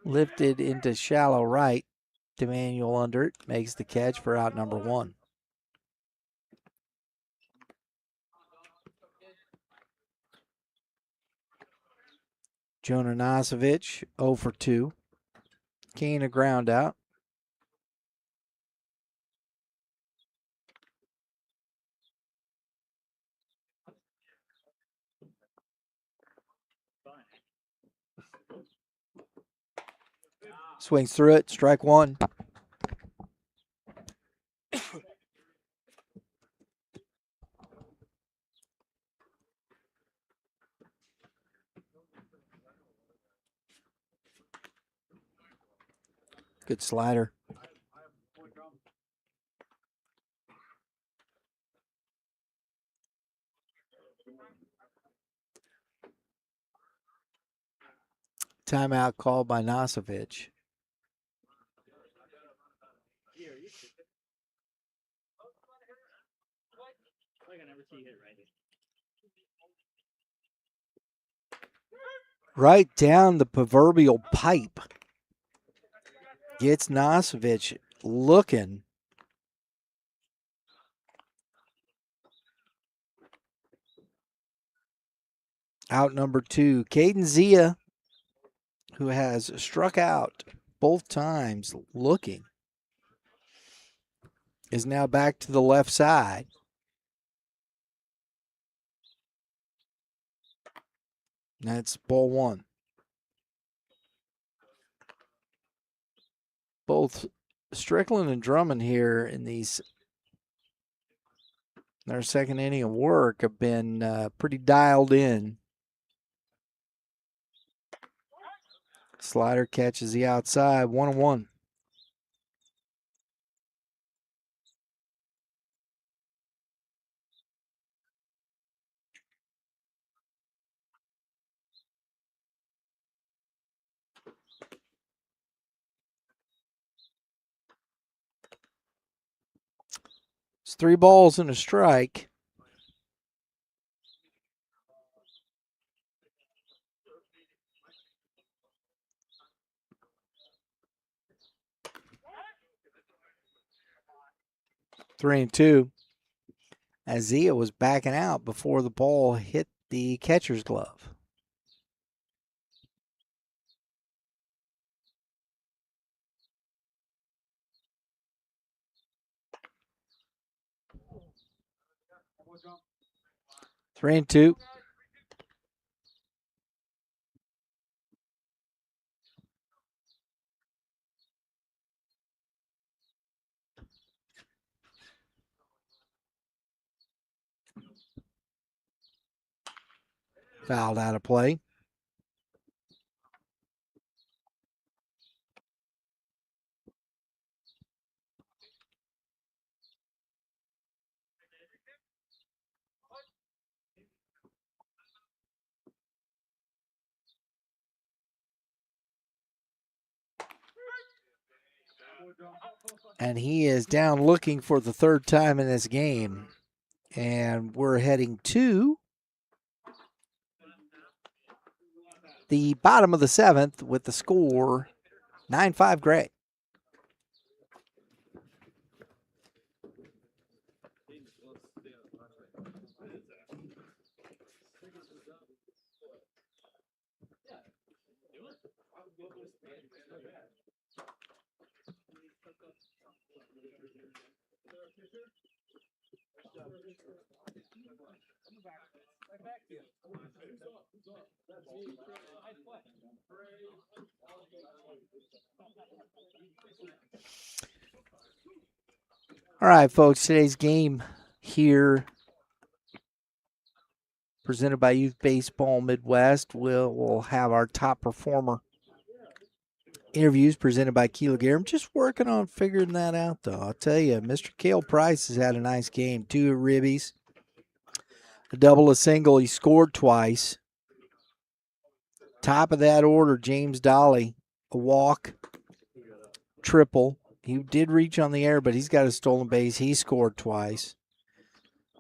Lifted into shallow right. D'Emanuel under it, makes the catch for out number one. Jonah Nosovich, 0 for 2. Kane a ground out. Swings through it, strike one. Good slider. Timeout called by Nosovich. Right down the proverbial pipe. Gets Nosovich looking. Out number 2, Caden Zia, who has struck out both times looking, is now back to the left side. That's ball one. Both Strickland and Drummond here in their second inning of work have been pretty dialed in. Slider catches the outside, 1-1. It's 3 balls and a strike. Three and two. As Zia was backing out before the ball hit the catcher's glove. Three and two. Fouled out of play. And he is down looking for the third time in this game. And we're heading to the bottom of the seventh with the score 9-5 Gray. All right, folks, today's game here presented by Youth Baseball Midwest. We'll have our top performer interviews presented by Keela Gear. I'm just working on figuring that out, though. I'll tell you, Mr. Cale Price has had a nice game. 2 ribbies, a double, a single. He scored twice. Top of that order, James Dolly, a walk, triple. He did reach on the air, but he's got a stolen base. He scored twice.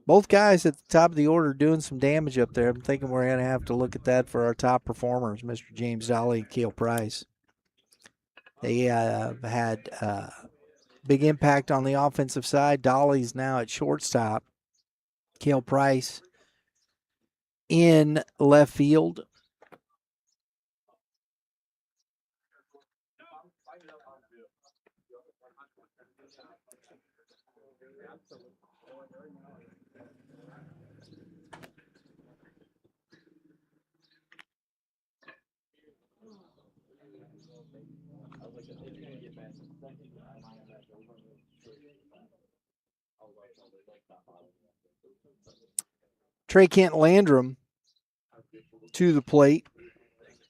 Both guys at the top of the order doing some damage up there. I'm thinking we're going to have to look at that for our top performers, Mr. James Dolly and Cale Price. They had big impact on the offensive side. Dolly's now at shortstop. Cale Price in left field. Trey Kent Landrum to the plate.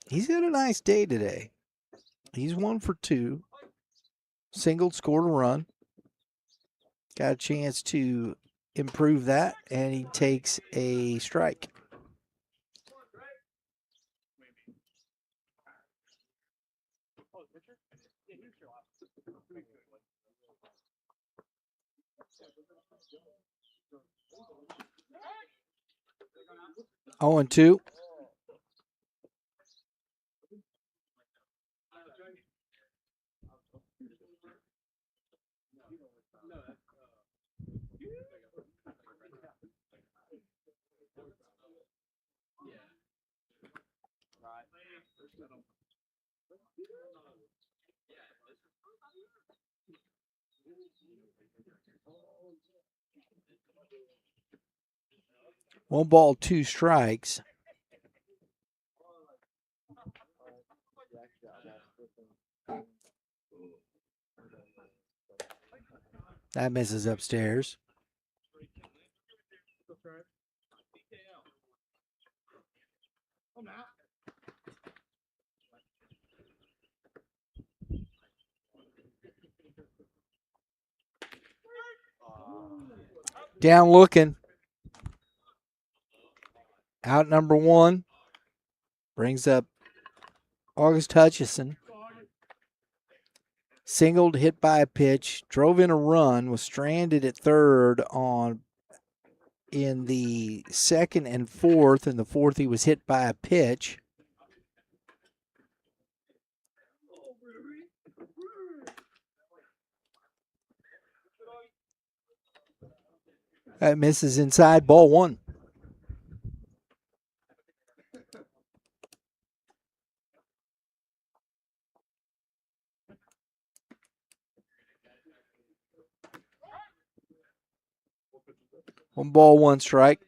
He's had a nice day today. He's 1 for 2. Singled, scored a run. Got a chance to improve that, and he takes a strike. Oh, and 2. One ball, 2 strikes. That misses upstairs. Down looking. Out number 1. Brings up August Hutchison. Singled, hit by a pitch, drove in a run, was stranded at third in the second and fourth. In the fourth, he was hit by a pitch. That misses inside, ball 1. One ball, 1 strike.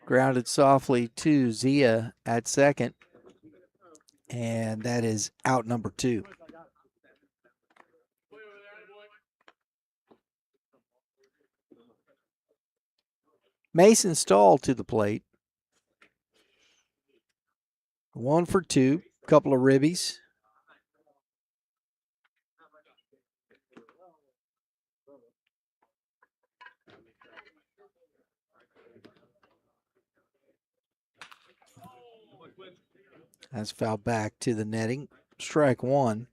Grounded softly to Zia at second. And that is out number 2. Mason Stahl to the plate. 1 for 2. Couple of ribbies. That's fouled back to the netting. Strike 1.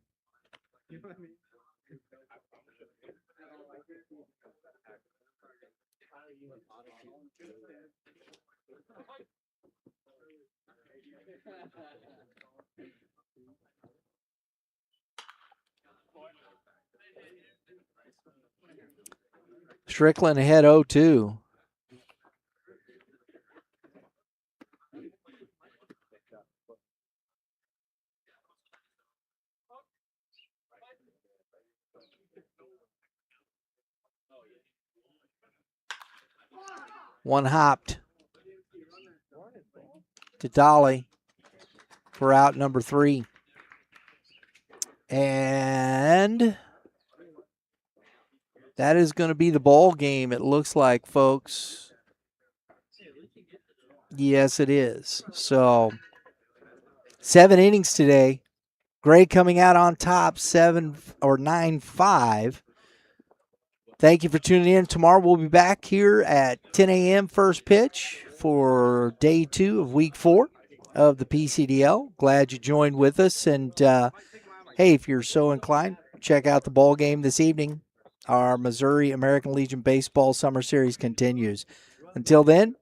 Strickland ahead 0-2. One hopped to Dolly for out number 3. And that is going to be the ball game, it looks like, folks. Yes, it is. So 7 innings today. Gray coming out on top, 9-5. Thank you for tuning in. Tomorrow we'll be back here at 10 a.m. first pitch for day 2 of week 4 of the PCDL. Glad you joined with us. And, hey, if you're so inclined, check out the ball game this evening. Our Missouri American Legion Baseball Summer Series continues. Until then,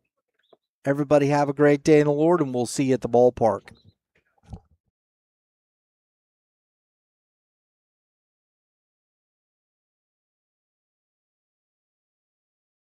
everybody have a great day in the Lord, and we'll see you at the ballpark.